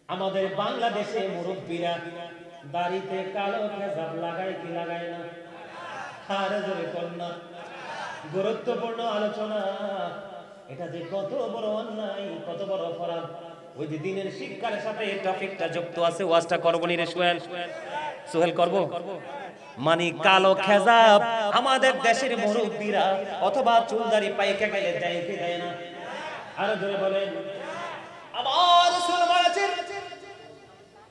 আমাদের বাংলাদেশে মুরব্বীরা দাড়িতে কালো খেজাব লাগায় কি লাগায় না? আর জোরে কন্যা গুরুত্বপূর্ণ আলোচনা। এটা যে কত বড় অন্যায়, কত বড় অপরাধ। ওই যে দিনের শিক্ষার সাথে টপিকটা যুক্ত আছে, ওয়াজটা করব নি রে সোহেল করব। মানে কালো খেজাব আমাদের দেশের মুরব্বীরা অথবা চুলদারি পাইকে গেলে দেয় কি দেয় না? আর জোরে বলেন। আমার রাসূল বলেছেন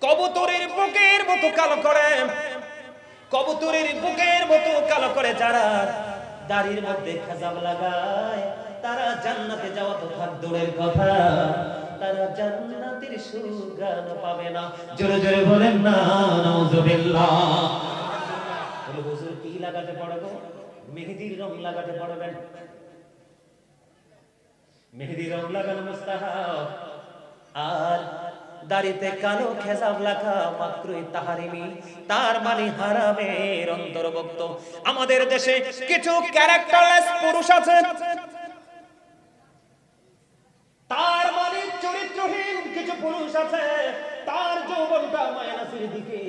কবুতরের বুকের মতো কালো করে, কবুতরের বুকের মতো কালো করে যারা দাড়ির মধ্যে খেজাব লাগায় তারা জান্নাতে যাওয়া তো থাক দূরের কথা, তারা জান্নাতের সুঘ্রাণ পাবে না। জোরে জোরে বলেন না নাউজুবিল্লাহ। বলে হুজুর কি লাগাতে পারবো? মেহেদির রং লাগাতে পারবেন। মেহেদির রং লাগানো মুস্তাহাব। আর দাড়িতে কালো খেজাব লাগা মাত্রই তাহারিমি, তার মানে হারামের অন্তর্ভুক্ত। আমাদের দেশে কিছু ক্যারেক্টারলেস পুরুষ আছে, তার মানে চরিত্রহীন কিছু পুরুষ আছে, তার যৌবনটা মায়ানাসির দিকে,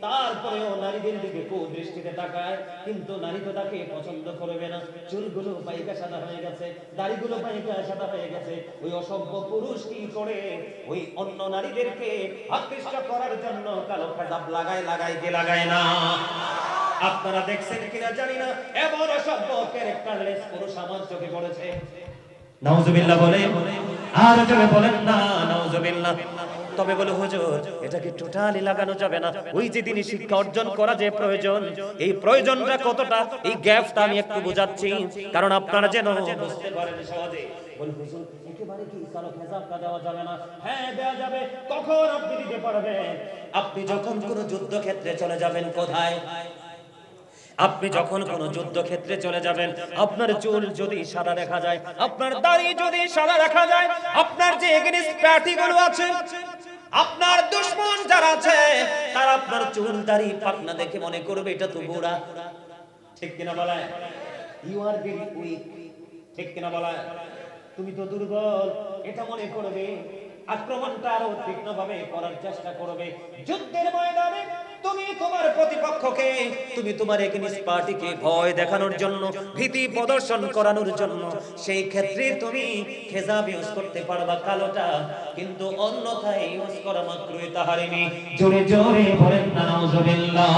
তারপরেও নারীদের দিকে কুদৃষ্টিতে তাকায়, কিন্তু নারী তো তাকে পছন্দ করবে না। চুলগুলো পাইকা সাদা হয়ে গেছে, দাড়িগুলো পাইকা সাদা হয়ে গেছে। ওই অসভ্য পুরুষ কি করে? ওই অন্য নারীদেরকে আকৃষ্ট করার জন্য কালো খেজাব লাগায়, লাগায় কি লাগায় না? আপনারা দেখছেন কিনা জানি না, এমন অসভ্য ক্যারেক্টারলেস পুরুষ আমার চোখে পড়েছে। নাউজুবিল্লাহ বলে আর জোরে বলেন না নাউজুবিল্লাহ। তবে বলে হুজুর এটাকে টোটালি লাগানো যাবে না। ওই যে দিনই শিক্ষা অর্জন করা যে প্রয়োজন, এই প্রয়োজনটা কতটা, এই গ্যাপটা আমি একটু বোঝাচ্ছি কারণ আপনারা যেন বুঝতে পারেন সহজে। বল হুজুর একেবারে কি কালো খেজাবটা দেওয়া যাবে না? হ্যাঁ দেওয়া যাবে। কখন আপনি দিতে পারবেন? আপনি যখন কোনো যুদ্ধক্ষেত্রে চলে যাবেন। কোথায়? আপনি যখন কোন যুদ্ধক্ষেত্রে চলে যাবেন, আপনার চুল যদি সাদা দেখা যায়, আপনার দাড়ি যদি সাদা দেখা যায়, আপনার যে এগেইনস্ট পার্টিগুলো আছে, আপনার দুশমন যারা আছে, তারা আপনার চুল দাড়ি পাকনা দেখে মনে করবে এটা তো বুড়া। ঠিক কিনা বলেন? You are very weak. ঠিক কিনা বলেন? তুমি তো দুর্বল, এটা মনে করবে। আক্রমণটা আরো তীক্ষ্ণভাবে করার চেষ্টা করবে। যুদ্ধের ময়দানে তুমি তোমার প্রতিপক্ষকে, তুমি তোমার এগেইনস্ট পার্টিকে ভয় দেখানোর জন্য, ভীতি প্রদর্শন করানোর জন্য সেই ক্ষেত্রে তুমি খেজাব ইউজ করতে পারবা কালোটা, কিন্তু অন্যথায় ইউজ করা মাত্রই তাহারিমি। জোরে জোরে বলেন না নাউজুবিল্লাহ।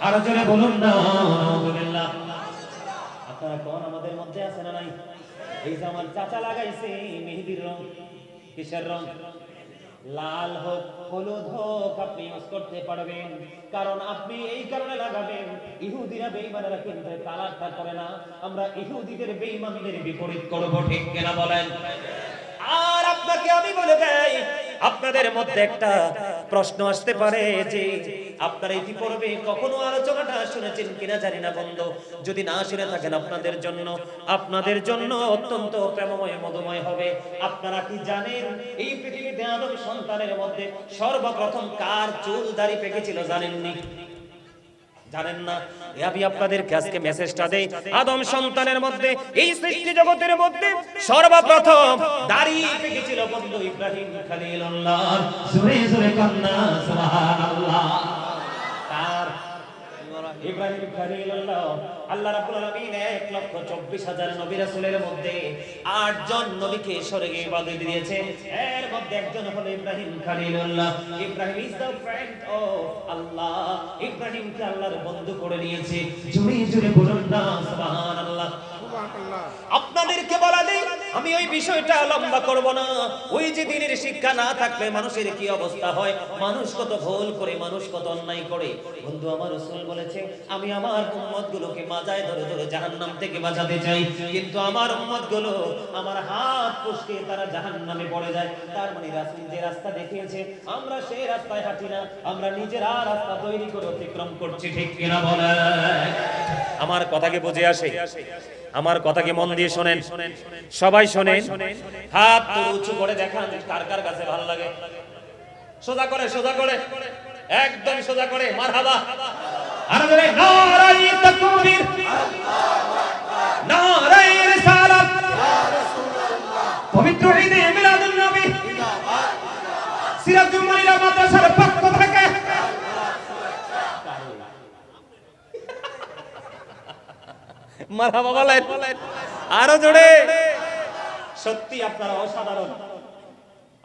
আর জোরে বলুন না নাউজুবিল্লাহ। আপনারা কোন আমাদের মধ্যে আছে না নাই? এই যে আমার চাচা লাগাইছে মেহেদির রং, কিসের রং? লাল হোক হলুদ হোক আপনি ইউজ করতে পারবেন, কারণ আপনি এই কারণে লাগাবেন। ইহুদিরা বেঈমানরা কিন্তু কালারটা করে না। আমরা ইহুদিদের বেঈমানদের বিপরীত করব। ঠিক কিনা বলেন? আর আপনাকে আমি বলে দেই, আপনাদের মধ্যে একটা প্রশ্ন আসতে পারে যে আপনারা ইতিপূর্বে কখনো আলোচনাটা শুনেছেন কিনা জানি না বন্ধু। যদি না শুনে থাকেন আপনাদের জন্য অত্যন্ত প্রেমময় মধুময় হবে। আপনারা কি জানেন এই পৃথিবীতে আদম সন্তানের মধ্যে সর্বপ্রথম কার চুল দাড়ি পেকেছিল? জানেননি? জানেন না? আমি আপনাদেরকে আজকে মেসেজটা দেই, আদম সন্তানের মধ্যে, এই সৃষ্টি জগতের মধ্যে সর্বপ্রথম দাড়ি পেকেছিল বন্ধু ইব্রাহিম খলিলুল্লাহ। জোরে জোরে কান্না সুবহানাল্লাহ। তার ইব্রাহিম খলিলুল্লাহ আল্লাহ রাব্বুল আলামিন 1,24,000 নবী রাসূলের মধ্যে 8 জন নবীকে স্বর্গে ইবাদত দিয়েছে। এর মধ্যে একজন হলো Ibrahim Khalilullah. Ibrahim is the friend of Allah. ইব্রাহিমকে আল্লাহর বন্ধু করে নিয়েছে। জোরে জোরে বলুন না সুবহানাল্লাহ। আপনাদেরকে বলা দেই, আমি ওই বিষয়টা লম্বা করব না। ওই যে দিনের শিক্ষা না থাকলে মানুষের কি অবস্থা হয়, মানুষ কত ভুল করে, মানুষ কত অন্যায় করে। বন্ধু আমার রাসূল বলেছে আমি আমার উম্মতগুলোকে মাজায় ধরে ধরে জাহান্নাম থেকে বাঁচাতে চাই, কিন্তু আমার উম্মতগুলো আমার হাত পুষকে তারা জাহান্নামে পড়ে যায়। তার মানে রাসূল যে রাস্তা দেখিয়েছে আমরা সেই রাস্তায় হাঁটি না, আমরা নিজেরা রাস্তা তৈরি করে অতিক্রম করছি। ঠিক কিনা বলেন? আমার কথা কি বুঝে আসে? আমার কথা কি মন দিয়ে শোনেন? সবাই শোনেন। হাত তো উঁচু করে দেখান কার কার কাছে ভালো লাগে। সোজা করে, সোজা করে, একদম সোজা করে। মারহাবা। আর জোরে নারায়ে তাকবীর, নারায়ে রিসালাত, ইয়া রাসূলুল্লাহ, পবিত্র ঈদে মিলাদুন নবী, জিন্দাবাদ সিরাজুল মানিরা মাদ্রাসার পক্ষ থেকে মারহাবা বলেন আরো জোরে। সত্যি আপনারা অসাধারণ।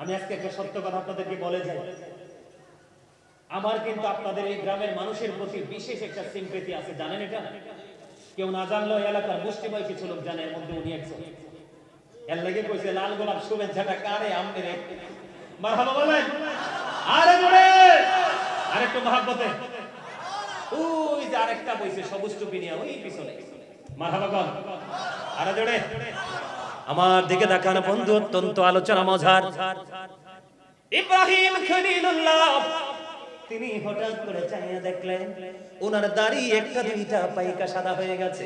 আমি আজকে একটা সত্য কথা আপনাদেরকে বলে যাই, আমার কিন্তু আপনাদের এই গ্রামের মানুষের প্রতি বিশেষ একটা সিম্পেথি আছে, জানেন এটা? কেউ না জানলেও এলাকার মুষ্টিময় কিছু লোক জানে, এর মধ্যে উনি একজন। এর লাগে কইছে লাল গোলাপ শুভেচ্ছাটা কারে আমনে রে। মারহাবা বলেন আরে জোরে, আরেকটু মহব্বতে। ওই যে আরেকটা বইছে সবুজ টুপি নিয়ে ওই পিছনে, মারহাবা বল আরে জোরে। আমার দিকে দেখানো বন্ধু, অত্যন্ত আলোচনা মজার। ইব্রাহিম খলিলুল্লাহ তিনি হঠাৎ করে চাইয়া দেখলেন ওনার দাড়ি একটা দুইটা পাইকা সাদা হয়ে গেছে।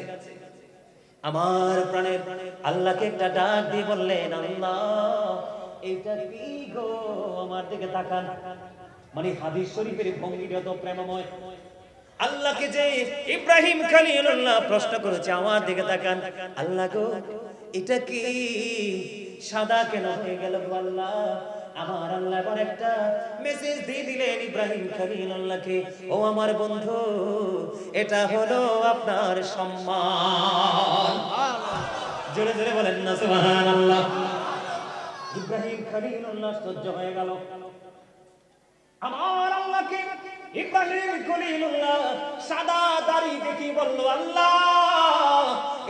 আমার প্রাণের আল্লাহকে একটা ডাক দিয়ে বললেন, আল্লাহ এটা কি গো? আমার দিকে তাকান। মানে হাদিস শরীফের ভঙ্গিটা তো প্রেমময়। আল্লাহকে যে ইব্রাহিম খলিলুল্লাহ প্রশ্ন করেছে, আমার দিকে তাকান, আল্লাহ গো এটা কি সাদা কেন হয়ে গেল আল্লাহ? আমার আল্লাহ এবার একটা মেসেজ দিয়ে দিলেন ইব্রাহিম খলিলুল্লাহকে, ও আমার বন্ধু এটা হলো আপনার সম্মান। জোরে জোরে বলেন না সুবহানাল্লাহ। ইব্রাহিম খলিলুল্লাহ সহ্য হয়ে গেল। আমার আল্লাহকে ইব্রাহিম খলিলুল্লাহ সাদা দাড়ি দেখি বলল, আল্লাহ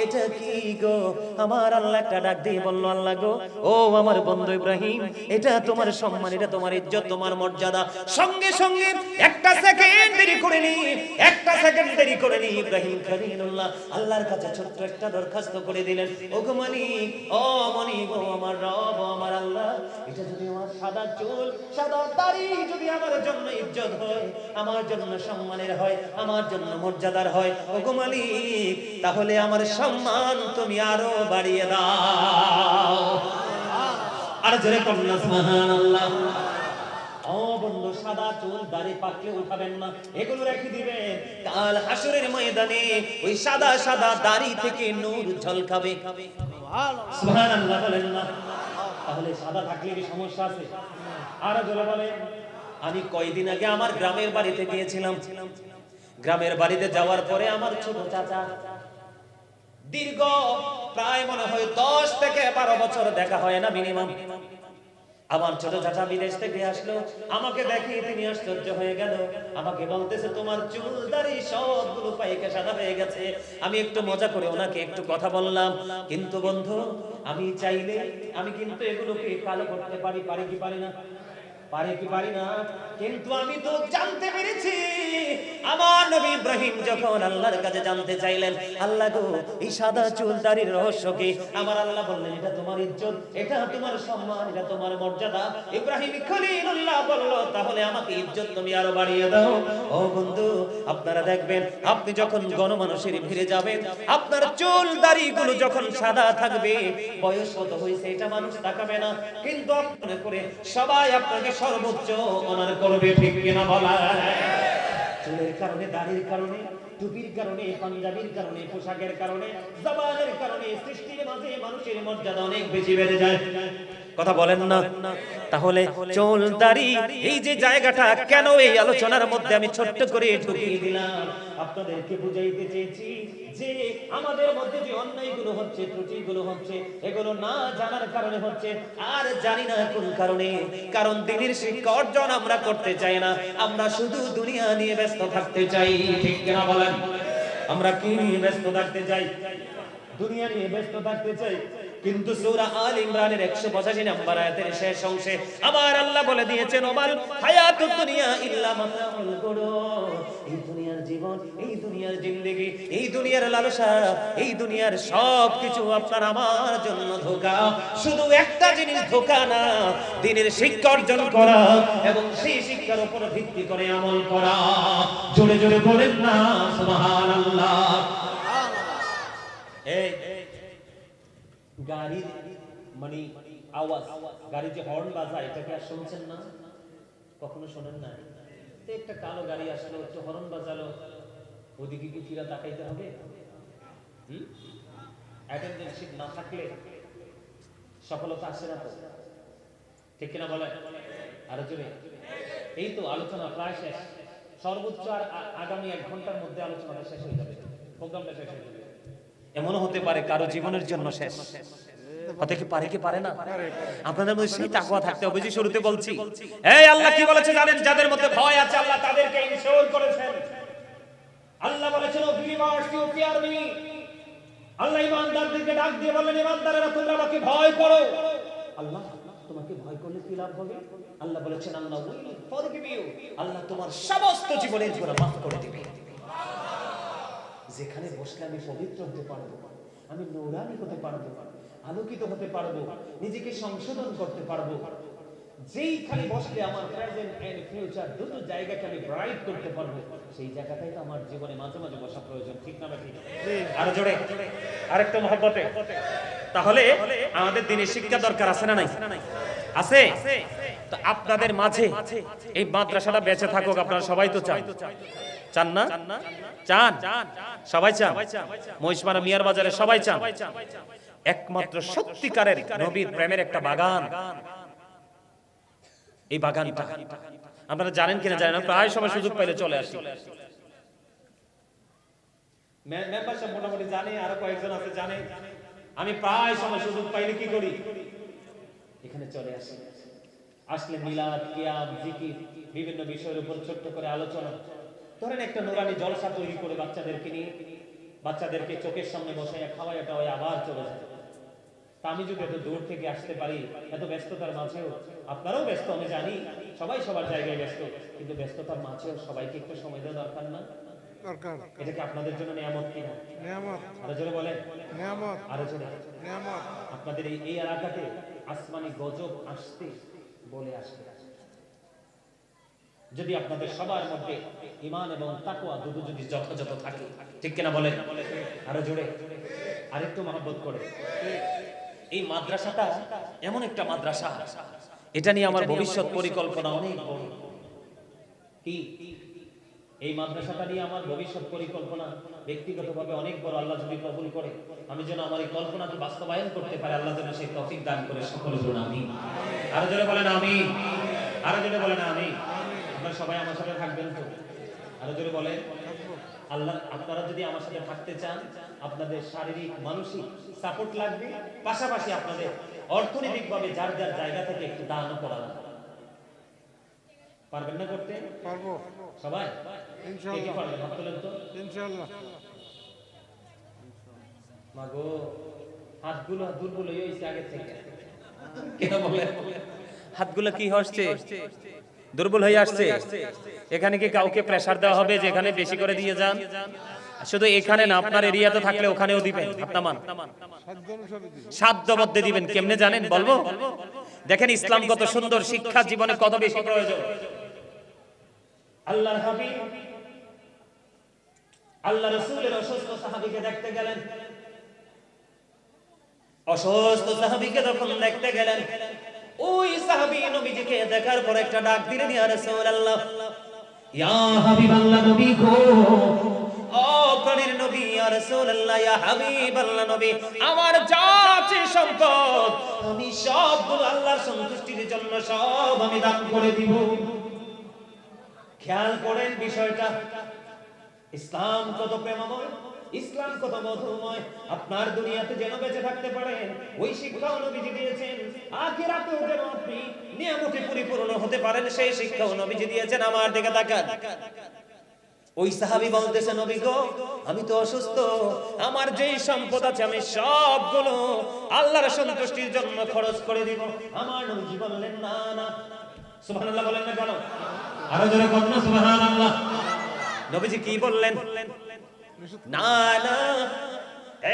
এটা কি গো? আমার আল্লাহ একটা ডাক দিয়ে বলল, আল্লাহ গো ও আমার বন্ধু ইব্রাহিম এটা তোমার সম্মান, এটা তোমার ইজ্জত, তোমার মর্যাদা। সঙ্গে সঙ্গে একটা সেকেন্ড দেরি করেনি, একটা সেকেন্ড দেরি করেনি ইব্রাহিম খলিলুল্লাহ আল্লাহর কাছে ছোট্ট একটা দরখাস্ত করে দিলেন, ও গো মালিক, ও মালিক, ও আমার রব, ও আমার আল্লাহ, এটা যদি আমার সাদা চুল সাদা দাড়ি যদি আমার জন্য ইজ্জত হয়, আমার জন্য সম্মানের হয়, আমার জন্য মর্যাদার হয়, ও গো মালিক তাহলে আমার সম্মান তুমি আরো বাড়িয়ে দাও। আর জোরে কন্যা সুবহানাল্লাহ। ও বন্ধু সাদা চুল দাড়ি পাকলে উঠাবেন না, এগুলো রেখে দিবেন, কাল হাসরের ময়দানে ওই সাদা সাদা দাড়ি থেকে নূর ঝলকাবে। সুবহানাল্লাহ বলেন না। তাহলে সাদা থাকলে কি সমস্যা আছে? আর জোরে বলেন। আমি কয়দিন আগে আমার গ্রামের বাড়িতে গিয়েছিলাম। গ্রামের বাড়িতে যাওয়ার পরে আমার ছোট চাচা, দীর্ঘ প্রায় মনে হয় 10 থেকে 12 বছর দেখা হয় না মিনিমাম, আমার ছোট চাচা বিদেশ থেকে আসলো, আমাকে দেখে তিনি আশ্চর্য হয়ে গেল, আমাকে বলতেছে তোমার চুল দাড়ি সবগুলো পাইকে সাদা হয়ে গেছে। আমি একটু মজা করে ওনাকে একটু কথা বললাম, কিন্তু বন্ধু আমি চাইলে আমি কিন্তু এগুলোকে কালো করতে পারি, পারি কি পারি না? পারি কি পারি না? কিন্তু আমি তো জানতে পেরেছি আমার নবী ইব্রাহিম যখন আল্লাহর কাছে জানতে চাইলেন, আল্লাহ গো এই সাদা চুল দাড়ির রহস্য কি? আমার আল্লাহ বললেন এটা তোমার ইজ্জত, এটা তোমার সম্মান, এটা তোমার মর্যাদা। ইব্রাহিম খলিলুল্লাহ বলল তাহলে আমাকে ইজ্জত তুমি আরো বাড়িয়ে দাও। ও বন্ধু আপনারা দেখবেন আপনি যখন গণমানুষের ভিড়ে যাবেন, আপনার চুল দাড়িগুলো যখন সাদা থাকবে, বয়স কত হয়েছে এটা মানুষ তাকাবে না, কিন্তু আপনি করে সবাই আপনাকে সর্বোচ্চ অনার করবে, ঠিক কিনা বলা? চুলের কারণে, দাড়ির কারণে, টুপির কারণে, পাঞ্জাবির কারণে, পোশাকের কারণে, জবানের কারণে সৃষ্টির মাঝে মানুষের মর্যাদা অনেক বেশি বেড়ে যায়। কথা বলেন না? তাহলে চুল দাড়ি এই যে জায়গাটা কেন এই আলোচনার মধ্যে আমি ছোট্ট করে ঢুকিয়ে দিলাম, আপনাদেরকে বুঝাইতে চেয়েছি যে আমাদের মধ্যে যে অন্যায়গুলো হচ্ছে, ত্রুটিগুলো হচ্ছে, এগুলো না জানার কারণে হচ্ছে। আর জানি না কোন কারণে, কারণ দিনের শিক্ষা অর্জন আমরা করতে চাই না, আমরা শুধু দুনিয়া নিয়ে ব্যস্ত থাকতে চাই, ঠিক কিনা বলেন? আমরা কি নিয়ে ব্যস্ত থাকতে চাই? দুনিয়া নিয়ে ব্যস্ত থাকতে চাই। কিন্তু সূরা আল ইমরানের 185 নম্বর আয়াতের শেষ অংশে আমার আল্লাহ বলে দিয়েছেন, ওমাল হায়াতুদ দুনিয়া ইল্লা মাতাউল গুরুর। এই দুনিয়ার জীবন, এই দুনিয়ার জিন্দেগি, এই দুনিয়ার লালসা, এই দুনিয়ার সব কিছু আপনার আমার জন্য ধোঁকা। শুধু একটা জিনিস ধোঁকা না, দ্বীনের শিক্ষা অর্জন করা এবং সেই শিক্ষার উপর ভিত্তি করে আমল করা। জোরে জোরে বলেন না সুবহানাল্লাহ। এই গাড়ির মানে আওয়াজ, গাড়ি যে হর্ন বাজায় এটাকে আর শুনছেন না? কখনো শোনেন না? একটা কালো গাড়ি আসলো, একটু হর্ন বাজালো, ওদিকে কি ফিরা তাকাইতে হবে? অ্যাটেনশন না থাকলে সফলতা আসে না তো, ঠিক কিনা বলে? আরো জোরে। এই তো আলোচনা প্রায় শেষ, সর্বোচ্চ আর আগামী 1 ঘন্টার মধ্যে আলোচনাটা শেষ হয়ে যাবে, প্রোগ্রামটা শেষ হয়ে যাবে। এমনও হতে পারে কারো জীবনের জন্য শেষ হতে কি পারে, কি পারে না? আপনাদের মধ্যে সেই তাকওয়া থাকতে হবে যে শুরুতে বলছি। এই আল্লাহ কি বলেছে জানেন? যাদের মধ্যে ভয় আছে আল্লাহ তাদেরকে ইনশিওর করেছেন। আল্লাহ বলেছেন O believers you fear me. Allah ঈমানদারদেরকে ডাক দিয়ে বলেন, ঈমানদারেরা তোমরা আমাকে ভয় করো। আল্লাহ তোমাকে ভয় করলে কি লাভ হবে? আল্লাহ বলেছেন আল্লাহ উইল ফরগিভ ইউ, আল্লাহ তোমার সমস্ত জীবনের গুনাহ মাফ করে দিবে। যেখানে বসলে আমি পবিত্র হতে পারবো, আমি নূরানি হতে পারবো, আলোকিত হতে পারবো, নিজেকে সংশোধন করতে পারবো, যেইখানে বসলে আমার প্রেজেন্ট এন্ড ফিউচার দুটো জায়গাকে আমি ব্রাইট করতে পারবো, সেই জায়গাটাই তো আমার জীবনে মাঝে মাঝে বসা প্রয়োজন, ঠিক না ঠিক? আরো জোরে, আরেকটু মহব্বতে। তাহলে আমাদের দিনের শিক্ষা দরকার আছে না নাই? আছে। তো আপনাদের মাঝে এই মাদ্রাসাটা বেঁচে থাকুক আপনারা সবাই তো চান, চান না? চান, সবাই চান। মহিষমারা মিয়ার বাজারে সবাই চান। একমাত্র সত্যিকারের নবীর প্রেমের একটা বাগান, এই বাগানটা আপনারা জানেন কিনা জানেন না, প্রায় সময় সুযোগ পাইলে চলে আসি। মেম্বারশিপ মোটামুটি জানে, আরো কয়েকজন আছে জানে। আমি প্রায় সময় সুযোগ পাইলে কি করি, এখানে চলে আসি। আসলে মিলাদ, কিয়াম, জিকির, বিভিন্ন বিষয়ের উপর ছোট্ট করে আলোচনা। ধরেন একটা নুরানি জলসা তৈরি করে বাচ্চাদেরকে নিয়ে, বাচ্চাদেরকে চোখের সামনে বসাইয়া খাওয়াই টাওয়াই আবার চলে যায়। তা আমি যদি এত দূর থেকে আসতে পারি, এত ব্যস্ততার মাঝেও, আপনারাও ব্যস্ত আমি জানি, সবাই সবার জায়গায় ব্যস্ত, কিন্তু ব্যস্ততার মাঝেও সবাইকে একটু সময় দেওয়া দরকার না? দরকার। এটা কি আপনাদের জন্য নিয়ামত কিনা? নিয়ামত। আরো জোরে বলেন নিয়ামত। আরো জোরে নিয়ামত। আপনাদের এই এলাকাতে আসমানি গজব আসতে বলে আসবে, যদি আপনাদের সবার মধ্যে ঈমান এবং তাকওয়া দুটো যদি যথাযথ থাকে, ঠিক কিনা বলেন? আরো জোরে, আরেকটু মহব্বত করে। এই মাদ্রাসাটা এমন একটা মাদ্রাসা, এটা নিয়ে আমার ভবিষ্যৎ পরিকল্পনা অনেক বড়। কি এই মাদ্রাসাটা নিয়ে আমার ভবিষ্যৎ পরিকল্পনা ব্যক্তিগতভাবে অনেক বড়। আল্লাহ যদি কবুল করে, আমি যেন আমার এই কল্পনাকে বাস্তবায়ন করতে পারি, আল্লাহ যেন সেই তৌফিক দান করে। সকলে বলুন আমিন। আরো জোরে বলেন আমিন। আরো জোরে বলেন আমিন। আপনারা সবাই আমার সাথে থাকবেন তো? আরো জোরে বলেন। আল্লাহ আপনারা যদি আমার সাথে থাকতে চান, আপনাদের শারীরিক মানসিক সাপোর্ট লাগবে, পাশাপাশি আপনাদের অর্থনৈতিকভাবে যার যার জায়গা থেকে একটু দানও করা লাগবে। পারবেন না করতে? পারবো সবাই ইনশাআল্লাহ। কি পারবেন হাত তোলেন তো ইনশাআল্লাহ। মাগো হাতগুলো দুর্বল হয়ে গেছে আগে থেকে, কেন বলেন? হাতগুলো কি হচ্ছে? দুর্বল হয়ে আসছে। এখানে কি কাউকে প্রেসার দেওয়া হবে যে এখানে বেশি করে দিয়ে যান? শুধু এখানে না, আপনার এরিয়াতে থাকলে ওখানেও দিবেন। আপনার মান সাধ্য মধ্যে দিবেন। কেমনে জানেন বলবো? দেখেন ইসলাম কত সুন্দর, শিক্ষা জীবনে কত বেশি প্রয়োজন। আল্লাহর হাবিব আল্লাহ রাসূলের অসুস্থ সাহাবীকে দেখতে গেলেন। অসুস্থ সাহাবীকে যখন দেখতে গেলেন, ওই সাহাবী নবীজিকে দেখার পর একটা ডাক দিলেন, ইয়া রাসূলুল্লাহ, ইয়া হাবিবাল্লাহ, নবী গো, ও প্রাণের নবী, ইয়া রাসূলুল্লাহ, ইয়া হাবিবাল্লাহ নবী, আমার যা আছে সম্পদ আমি সবগুলো আল্লাহর সন্তুষ্টির জন্য সব আমি দান করে দিব। খেয়াল করেন বিষয়টা, ইসলাম কত প্রেমময়, ইসলাম কত মধুময়। আপনার দুনিয়াতে যেন বেঁচে থাকতে পারেন, ওই শিক্ষাও নবীজি দিয়েছেন। আখিরাতেও যেন আপনি নিয়ামতে পরিপূর্ণ হতে পারেন, সেই শিক্ষাও নবীজি দিয়েছেন। আমার দিকে তাকান। ওই সাহাবী বলতেছে, নবী গো, আমি তো অসুস্থ, আমার যেই সম্পদ আছে আমি সবগুলো আল্লাহর সন্তুষ্টির জন্য খরচ করে দিব। আমার নবীজি বললেন, না না। সুবহানাল্লাহ বলেন না কেন? আরো জোরে বলেন না সুবহানাল্লাহ। নবীজি কি বললেন? না না।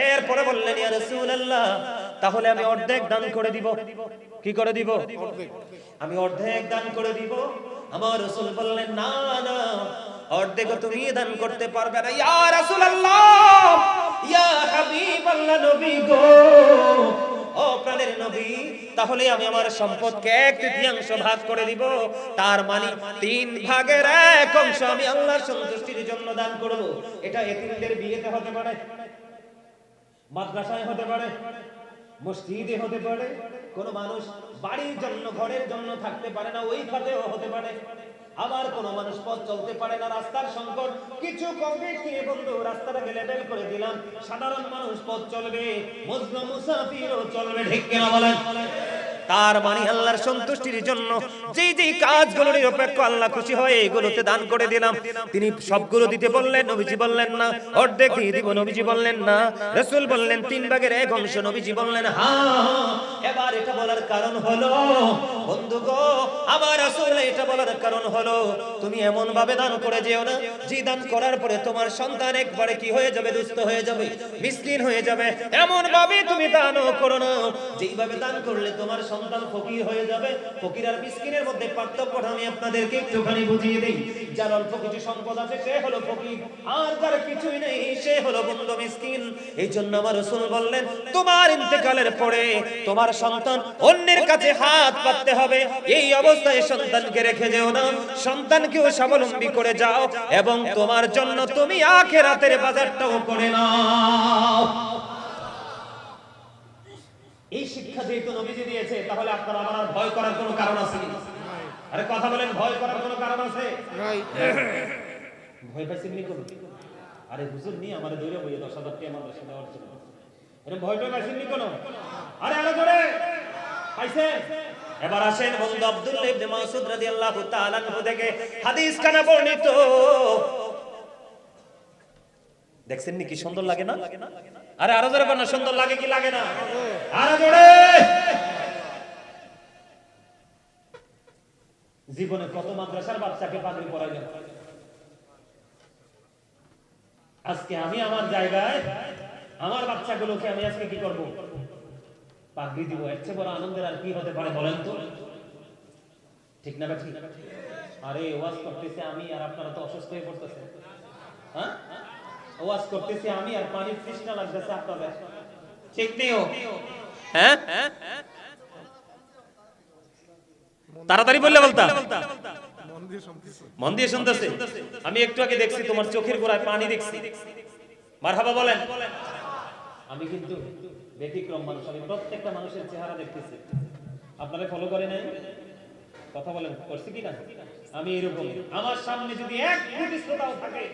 এরপরে বললেন, ইয়া রাসূলুল্লাহ, তাহলে আমি অর্ধেক দান করে দিব। কি করে দিব? আমি অর্ধেক দান করে দিব। আমার রাসূল বললেন, না না, অর্ধেক তুমি দান করতে পারবে না। ইয়া রাসূলুল্লাহ, ইয়া হাবিবাল্লাহ, নবী গো, ও প্রাণের নবী, তাহলে আমি আমার সম্পদকে 1/3 ভাগ করে দিব। তার মানে 3 ভাগের 1 অংশ আমি আল্লাহর সন্তুষ্টির জন্য দান করব। এটা এতিমদের বিয়েতে হতে পারে, মাদ্রাসায় হতে পারে, মসজিদে হতে পারে। কোন মানুষ বাড়ির জন্য ঘরের জন্য থাকতে পারে না, ওই খাতেও হতে পারে। আবার কোন মানুষ পথ চলতে পারে না, রাস্তার সংকট, কিছু কংক্রিট কিনে বন্ধু রাস্তাটাকে লেভেল করে দিলাম, সাধারণ মানুষ পথ চলবে, মুসলিম মুসাফিরও চলবে, ঠিক কিনা বলেন? তার মানে আল্লাহর সন্তুষ্টির জন্য যে যে কাজগুলোর নিরপেক্ষ আল্লাহ খুশি হয় এগুলোতে দান করে দিলাম। তিনি সবগুলো দিতে বললেন, নবীজি বললেন না। অর্ধেক দিয়ে দিব, নবীজি বললেন না। রাসূল বললেন 3/1 নবীজি বললেন হ্যাঁ। এবার এটা বলার কারণ হলো বন্ধু গো, আমার রাসূল এটা বলার কারণ হলো তুমি এমন ভাবে দান করে যেও না যে দান করার পরে তোমার সন্তান একবারে কি হয়ে যাবে, দুস্থ হয়ে যাবে, মিসকিন হয়ে যাবে। এমন ভাবে তুমি দানও করো না যেইভাবে দান করলে তোমার সন্তান ফকির হয়ে যাবে। ফকির আর মিসকিনের মধ্যে পার্থক্যটা আমি আপনাদেরকে একটুখানি বুঝিয়ে দেই। যার অল্প কিছু সম্পদ আছে সে হলো ফকির, আর যার কিছুই নেই সে হলো বন্ধু মিসকিন। এই জন্য আমার রাসূল বললেন তোমার ইন্তেকালের পরে তোমার সন্তান অন্যের কাছে হাত পাততে হবে, এই অবস্থায় সন্তানকে রেখে যেও না, সন্তানকেও স্বাবলম্বী করে যাও এবং তোমার জন্য তুমি আখিরাতের বাজারটাও করে নাও। এই শিক্ষা যেহেতু নবীজি দিয়েছে, তাহলে আপনার আমার আর ভয় করার কোনো কারণ আছে? আরে কথা বলেন, ভয় করার কোনো কারণ আছে? ভয় পাইছেন নি কোনো? আরে হুজুর নি আমারে দৌড়ে বইয়ে 10,000 টাকা আমার দেশে দেওয়ার জন্য, এরকম ভয়টা পাইছেন নি কোনো? আরে আরো জোরে পাইছেন? এবার আসেন বন্ধু আব্দুল্লাহ ইবনে মাসউদ রাদিয়াল্লাহু তাআলা আনহু থেকে হাদিস কানা বর্ণিত। দেখছেন নি কি সুন্দর লাগে না? আরে আরো জোরে বলেন, সুন্দর লাগে কি লাগে না? আরো জোরে। জীবনে কত মাদ্রাসার বাচ্চাকে পাগড়ি পরাইলেন, আজকে আমি আমার জায়গায় আমার বাচ্চাগুলোকে আমি আজকে কি করব? পাগড়ি দিব। এর চেয়ে বড় আনন্দের আর কি হতে পারে বলেন তো? ঠিক না ঠিক? আরে ওয়াজ করতেছে আমি আর আপনারা তো অসুস্থ হয়ে পড়তেছেন। হ্যাঁ, ওয়াজ করতেছি আমি আর পানির তৃষ্ণা লাগতেছে আপনাদের, ঠিক নেই? হ্যাঁ, তাড়াতাড়ি বললে বলতা, মন দিয়ে শুনতেছে। আমি একটু আগে দেখছি তোমার চোখের গোড়ায় পানি দেখছি। মারহাবা বলেন। আমি কিন্তু ব্যতিক্রম মানুষ, আমি প্রত্যেকটা মানুষের চেহারা দেখতেছি। আপনারা ফলো করে নাই? কথা বলেন, করছি কি না? আমি এরকম, আমার সামনে যদি এক কোটি শ্রোতাও থাকে,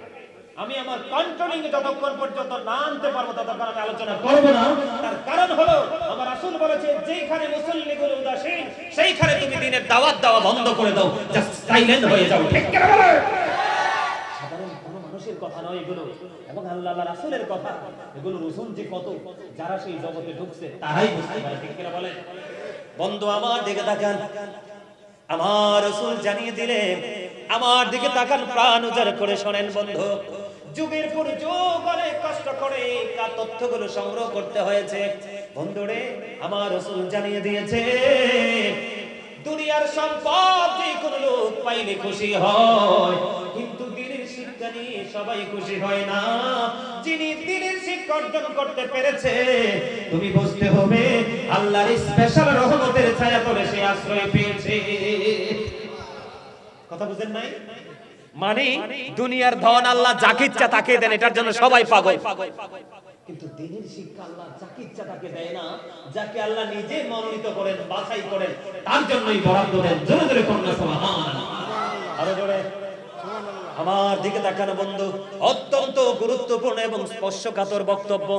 আমি আমার কন্ট্রোলিং যতক্ষণ পর্যন্ত না আনতে পারবো ততক্ষণ আমি আলোচনা করব না। তার কারণ হলো আমার রাসূল বলেছে যেখানে মুসল্লিগুলো উদাসীন সেইখানে তুমি দ্বীনের দাওয়াত দেওয়া বন্ধ করে দাও, জাস্ট সাইলেন্ট হয়ে যাও। ঠিক কি না বলে? সাধারণ কোনো মানুষের কথা নয় এগুলো, এবং আল্লাহ রাসূলের কথা। এগুলো রসুল যে কত, যারা সেই জগতে ঢুকছে তারাই বুঝতে পারে। ঠিক কি না বলে? বন্ধু আমার দিকে তাকান, আমার রাসূল জানিয়ে দিলেন, আমার দিকে তাকান, প্রাণ উজাড় করে শোনেন বন্ধু। যুগের পর যুগ অনেক কষ্ট করে তথ্যগুলো সংগ্রহ করতে হয়েছে বন্ধুরে। আমার রাসূল জানিয়ে দিয়েছে দুনিয়ার সম্পদ যে কোনো লোক পাইলে খুশি হয়, কিন্তু দ্বীনের শিক্ষা নিয়ে সবাই খুশি হয় না। যিনি দ্বীনের শিক্ষা অর্জন করতে পেরেছে, তুমি বুঝতে হবে আল্লাহর স্পেশাল রহমতের ছায়া তলে সে আশ্রয় পেয়েছে। কথা বুঝেন নাই? মানে দুনিয়ার ধন আল্লাহ যাকে ইচ্ছা তাকে দেন, এটার জন্য সবাই পাগল। কিন্তু দ্বীনের শিক্ষা আল্লাহ যাকে ইচ্ছা তাকে দেয় না, যাকে আল্লাহ নিজে মনোনীত করেন, বাছাই করেন, তার জন্যই বরাদ্দ দেন। জোরে জোরে পড়ুন সুবহানাল্লাহ। আরো জোরে। আমার দিকে তাকানো বন্ধু, অত্যন্ত গুরুত্বপূর্ণ এবং স্পর্শকাতর বক্তব্য।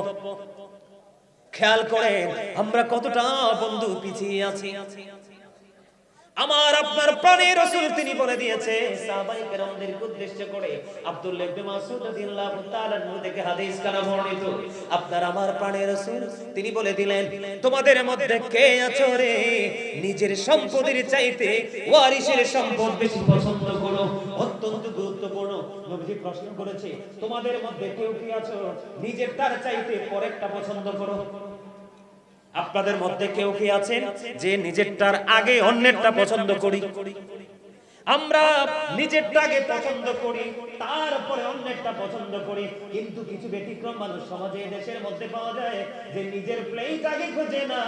খেয়াল করেন আমরা কতটা বন্ধু পিছিয়ে আছি। আমার আপনার প্রাণের রাসূল তিনি বলে দিয়েছে সাহাবায়ে কেরামদেরকে উদ্দেশ্য করে, আব্দুল্লাহ ইবনে মাসউদ রাদিয়াল্লাহু তাআলা আনহু থেকে হাদিস কানা বর্ণিত। আপনার আমার প্রাণের রাসূল তিনি বলে দিলেন, তোমাদের মধ্যে কে আছো রে নিজের সম্পদের চাইতে ওয়ারিসের সম্পদ বেশি পছন্দ করো? অত্যন্ত গুরুত্বপূর্ণ। নবীজি প্রশ্ন করেছে, তোমাদের মধ্যে কেউ কি আছো নিজের তার চাইতে পরেরটা পছন্দ করো? আপনাদের মধ্যে কেউ কি আছেন যে নিজেরটার আগে অন্যেরটা পছন্দ করি? আমরা নিজেরটাকে পছন্দ করি, তারপরে অন্যেরটা পছন্দ করি। কিন্তু কিছু ব্যতিক্রম মানুষ সমাজে দেশের মধ্যে পাওয়া যায়, যে নিজের প্লেট আগে খোঁজে না,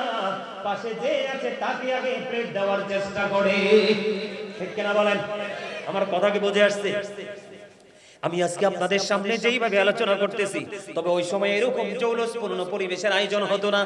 পাশে যে আছে তাকে আগে প্লেট দেওয়ার চেষ্টা করে। ঠিক কিনা বলেন? আমার কথা কি বুঝে আসছে? আমি আজকে আপনাদের সামনে যেইভাবে আলোচনা করতেছি, তবে ওই সময় এরকম জৌলসপূর্ণ পরিবেশের আয়োজন হতো না।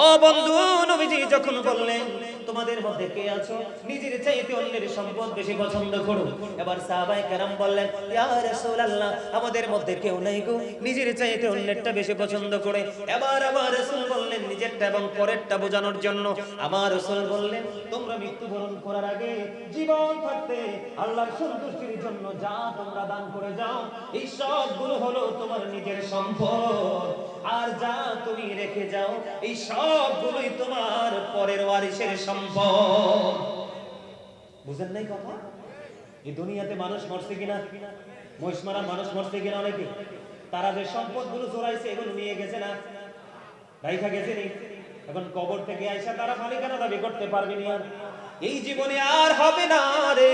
ও বন্ধু, নবীজি যখন বললেন তোমাদের মধ্যে কে আছো নিজের চাইতে অন্যের সম্পদ বেশি পছন্দ করো, এবার সাহাবায়ে কেরাম বললেন ইয়া রাসূলুল্লাহ, আমাদের মধ্যে কেউ নাই গো নিজের চাইতে অন্যেরটা বেশি পছন্দ করে। এবার আমার রাসূল বললেন নিজেরটা এবং পরেরটা বোঝানোর জন্য, আমার রাসূল বললেন তোমরা মৃত্যুবরণ করার আগে জীবন থাকতে আল্লাহর সন্তুষ্টির জন্য যা তোমরা দান করে যাও, এই সবগুলো হলো তোমার নিজের সম্পদ। আর যা তুমি রেখে যাও এই সবগুলোই তোমার পরের ওয়ারিসের সম্পদ। বুঝেন নাই কথা? এই দুনিয়াতে মানুষ মরছে কিনা, মহিষমারা মানুষ মরছে কিনা অনেকে, তারা যে সম্পদগুলো চোরাইছে এগুলো নিয়ে গেছে না, রাইখা গেছে নি, এখন কবর থেকে আইসা তারা মালিকানা দাবি করতে পারবে না, এই জীবনে আর হবে না রে।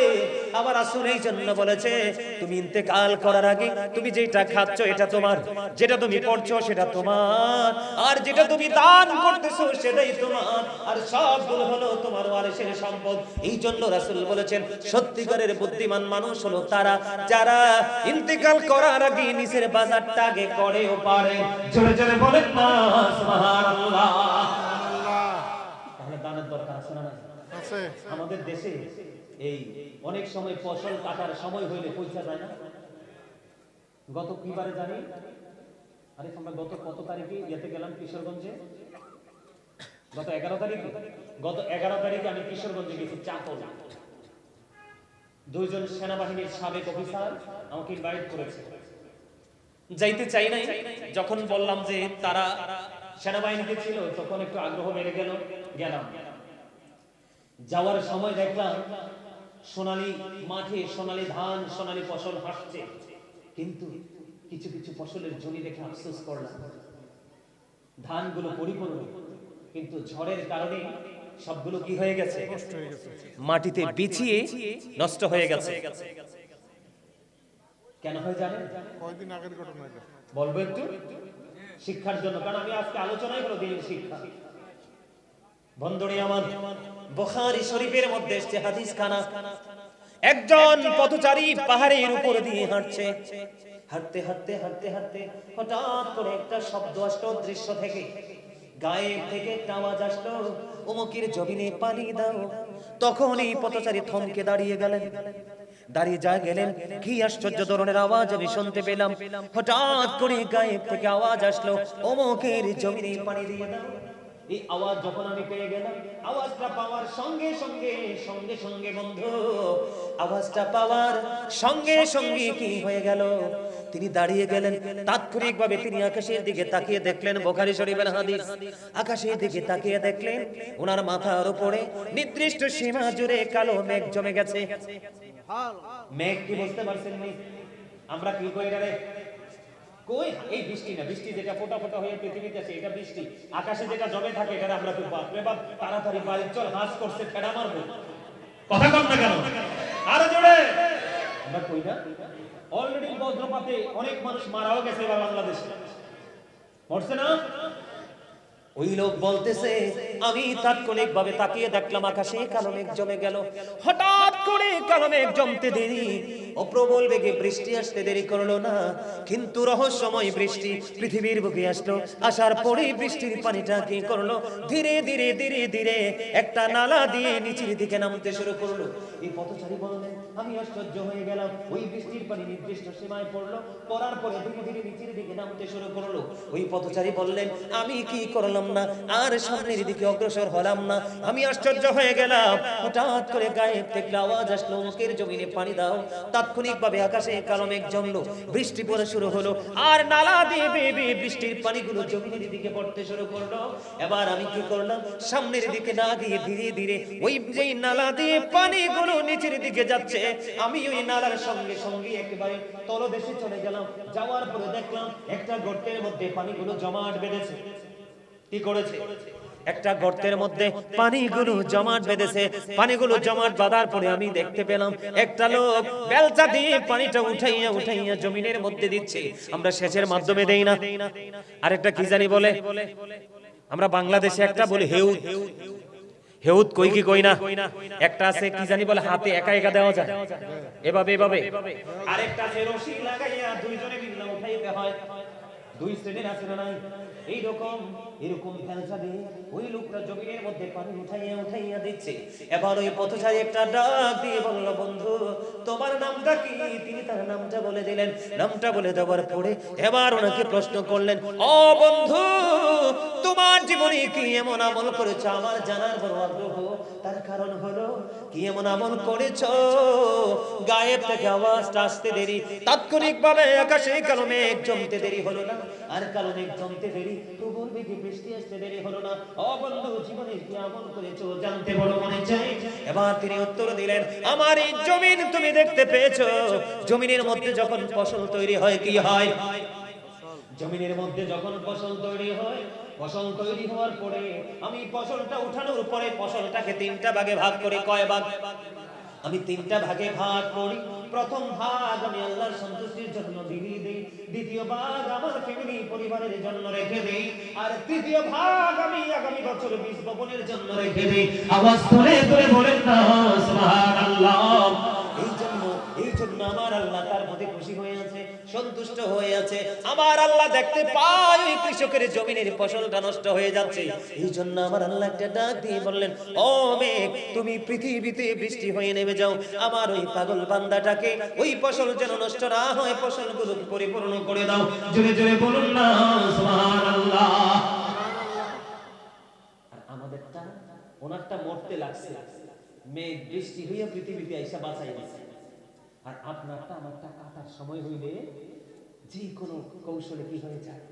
আমার রাসূল এই জন্য বলেছে তুমি ইন্তেকাল করার আগে তুমি যেটা খাচ্ছ এটা তোমার, যেটা তুমি পড়ছো সেটা তোমার, আর যেটা তুমি দান করতেছো সেটাই তোমার, আর সবগুলো হলো তোমার ওয়ারিসের সম্পদ। এই জন্য রাসূল বলেছেন সত্যিকারের বুদ্ধিমান মানুষ হলো তারা যারা ইন্তেকাল করার আগে নিজের বাজারটা আগে করেও পারে। জোরে জোরে বলেন না সুবহানাল্লাহ। তাহলে দানের দরকার আছে না? আমাদের দেশে এই অনেক সময় ফসল কাটার সময় হইলে পয়সা যায় না। গত কিবারে জানি, আরে আমরা গত কত তারিখে ইয়েতে গেলাম কিশোরগঞ্জে, গত 11 তারিখে আমি কিশোরগঞ্জে গেছি চাকল। দুইজন সেনাবাহিনীর সাবেক অফিসার আমাকে ইনভাইট করেছে, যাইতে চাই নাই। যখন বললাম যে তারা সেনাবাহিনীতে ছিল তখন একটু আগ্রহ বেড়ে গেল, গেলাম। যাওয়ার সময় দেখলাম সোনালী মাঠে সোনালী ধান সোনালী ফসল হাসছে, কিন্তু কিছু কিছু ফসলের জমি দেখে আফসোস করলাম, ধানগুলো পরিপূর্ণ কিন্তু ঝড়ের কারণে সবগুলো কি হয়ে গেছে, মাটিতে বিছিয়ে নষ্ট হয়ে গেছে। কেন হয় জানেন? কয়েকদিন আগের ঘটনা এটা বলবো একটু শিক্ষার জন্য, কারণ আমি আজকে আলোচনাই করব দিনের শিক্ষা। বন্ধুরে আমার, বুখারী শরীফের মধ্যে এসেছে হাদিস খানা, একজন পথচারী পাহাড়ের উপর দিয়ে হাঁটছে, হাঁটতে হাঁটতে হাঁটতে হাঁটতে হঠাৎ করে একটা শব্দ আসলো দৃশ্য থেকে, গায়েব থেকে একটা আওয়াজ আসলো উমুকের জমিনে পানি দাও। তখন এই পথচারী থমকে দাঁড়িয়ে গেলেন, দাঁড়িয়ে যা গেলেন কি আশ্চর্য ধরনের আওয়াজ আমি শুনতে পেলাম। হঠাৎ করে গায়েব থেকে আওয়াজ আসলো উমুকের জমিনে পানি দিয়ে দাও। এই আওয়াজ যখন আমি পেয়ে গেলাম, আওয়াজটা পাওয়ার সঙ্গে সঙ্গে সঙ্গে সঙ্গে বন্ধু, আওয়াজটা পাওয়ার সঙ্গে সঙ্গে কি হয়ে গেল, তিনি দাঁড়িয়ে গেলেন। তাৎক্ষণিকভাবে তিনি আকাশের দিকে তাকিয়ে দেখলেন, বুখারী শরীফের হাদিস, আকাশের দিকে তাকিয়ে দেখলেন ওনার মাথার উপরে নির্দিষ্ট সীমা জুড়ে কালো মেঘ জমে গেছে। মেঘ কি বুঝতে পারছেন নি? আমরা কি কই রে কই, এই বৃষ্টি না, বৃষ্টি যেটা ফোঁটা ফোঁটা হয়ে পৃথিবীতে আছে এটা বৃষ্টি। আকাশে যেটা জমে থাকে এটা আমরা বাপরে বাপ তাড়াতাড়ি বাড়ি চল, হাঁস করছে ফেড়া মারবো, কথা কম না কেন, আরো জোরে আমরা কই না। অলরেডি বজ্রপাতে অনেক মানুষ মারাও গেছে এবার বাংলাদেশে, মরছে না? ওই লোক বলতেছে আমি তাৎক্ষণিকভাবে তাকিয়ে দেখলাম আকাশে কালো মেঘ জমে গেল। হঠাৎ করে কালো মেঘ জমতে দেরি ও প্রবল বেগে বৃষ্টি আসতে দেরি করলো না, কিন্তু রহস্যময় বৃষ্টি পৃথিবীর বুকে আসলো। আসার পরে বৃষ্টির পানিটা কি করলো, ধীরে ধীরে ধীরে ধীরে একটা নালা দিয়ে নিচের দিকে নামতে শুরু করলো। এই পথচারী বললেন আমি আশ্চর্য হয়ে গেলাম, ওই বৃষ্টির পানি নির্দিষ্ট সীমায় পড়লো, পড়ার পরে ধীরে ধীরে নিচের দিকে নামতে শুরু করলো। ওই পথচারী বললেন আমি কি করলাম না, আর সামনের দিকে অগ্রসর হলাম না, আমি আশ্চর্য হয়ে গেলাম। হঠাৎ করে গায়েব থেকে আওয়াজ আসলো মুখের জমিনে পানি দাও। তাৎক্ষণিকভাবে আকাশে কালো মেঘ জমলো, বৃষ্টি পড়া শুরু হলো, আর নালা দিয়ে বেয়ে বেয়ে বৃষ্টির পানিগুলো জমিনের দিকে পড়তে শুরু করলো। এবার আমি কি করলাম, সামনের দিকে না গিয়ে ধীরে ধীরে ওই যেই নালা দিয়ে পানিগুলো নিচের দিকে যাচ্ছে, আমি ওই নালার সঙ্গে সঙ্গে একেবারে তলদেশে চলে গেলাম। যাওয়ার পরে দেখলাম একটা গর্তের মধ্যে পানিগুলো জমাট বেঁধেছে। কি করেছে, একটা গর্তের মধ্যে পানিগুলো জমাট বেঁধেছে। পানিগুলো জমাট বাঁধার পরে আমি দেখতে পেলাম একটা লোক বেলচা দিয়ে পানিটা উঠাইয়া উঠাইয়া জমিনের মধ্যে দিচ্ছে। আমরা সেচের মাধ্যমে দেই না, আরেকটা কি জানি বলে, আমরা বাংলাদেশে একটা বলি হেউ, হেউদ কই কি কই না, একটা আছে কি জানি বলে হাতে একা একা দেওয়া যায়, এভাবে এভাবে, আরেকটা আছে রশি লাগাইয়া দুইজনে মিলে উঠাইতে হয়। দুই শ্রেণীর আছে না নাই? এইরকম এরকম ফেলসা দিয়ে ওই লোকটা জমিনের মধ্যে পানি উঠাইয়া উঠাইয়া দিচ্ছে। এবার ওই পথচারী একটা ডাক দিয়ে বলল, বন্ধু তোমার নামটা কি? তিনি তার নামটা বলে দিলেন। নামটা বলে দেওয়ার পরে এবার ওনাকে প্রশ্ন করলেন, ও বন্ধু তোমার জীবনে কি এমন আমল করেছ আমার জানার বড় আগ্রহ। তার কারণ হলো কি এমন আমল করেছ গায়েব থেকে আওয়াজটা আসতে দেরি, তাৎক্ষণিকভাবে আকাশে কালো মেঘ জমতে দেরি হলো না, আর কালো মেঘ জমতে দেরি, প্রবল বেগে বৃষ্টি আসতে দেরি হলো না। ও বন্ধু জীবনে কি আমল করেছো জানতে বড় মনে চাই। এবার তিনি উত্তর দিলেন, আমার এই জমিন তুমি দেখতে পেয়েছো, জমিনের মধ্যে যখন ফসল তৈরি হয় কি হয়? জমিনের মধ্যে যখন ফসল তৈরি হয়, ফসল তৈরি হওয়ার পরে আমি ফসলটা উঠানোর পরে ফসলটাকে তিনটা ভাগে ভাগ করি। কয় ভাগ? আমি তিনটা ভাগে ভাগ করি। প্রথম ভাগ আমি আল্লাহর সন্তুষ্টির জন্য দিয়ে দিই, দ্বিতীয় ভাগ আমার ফ্যামিলি পরিবারের জন্য রেখে দিই, আর তৃতীয় ভাগ আমি আগামী বছর বীজ বপনের জন্য রেখে দিই। আওয়াজ তুলে তুলে বলেন না সুবহানাল্লাহ। এই জন্য আমার আল্লাহ তার প্রতি খুশি হয়ে আছে, সন্তুষ্ট হয়ে আছে। আমার আল্লাহ দেখতে পায় ওই কৃষকের জমিনের ফসলটা নষ্ট হয়ে যাচ্ছে, এই জন্য আমার আল্লাহ একটা ডাক দিয়ে বললেন, ও মেঘ তুমি পৃথিবীতে বৃষ্টি হয়ে নেমে যাও, আমার ওই পাগল বান্দাটাকে ওই ফসল যেন নষ্ট না হয় ফসলগুলো পরিপূর্ণ করে দাও। জোরে জোরে বলুন না সুবহানাল্লাহ। আর আমাদেরটা ওনারটা মরতে লাগছে, মেঘ বৃষ্টি হইয়া পৃথিবীতে আইসা বাঁচাই দিচ্ছে। আর আপনারটা আমারটা কাটার সময় হইলে যে কোনো কৌশলে কি হয়ে যায়?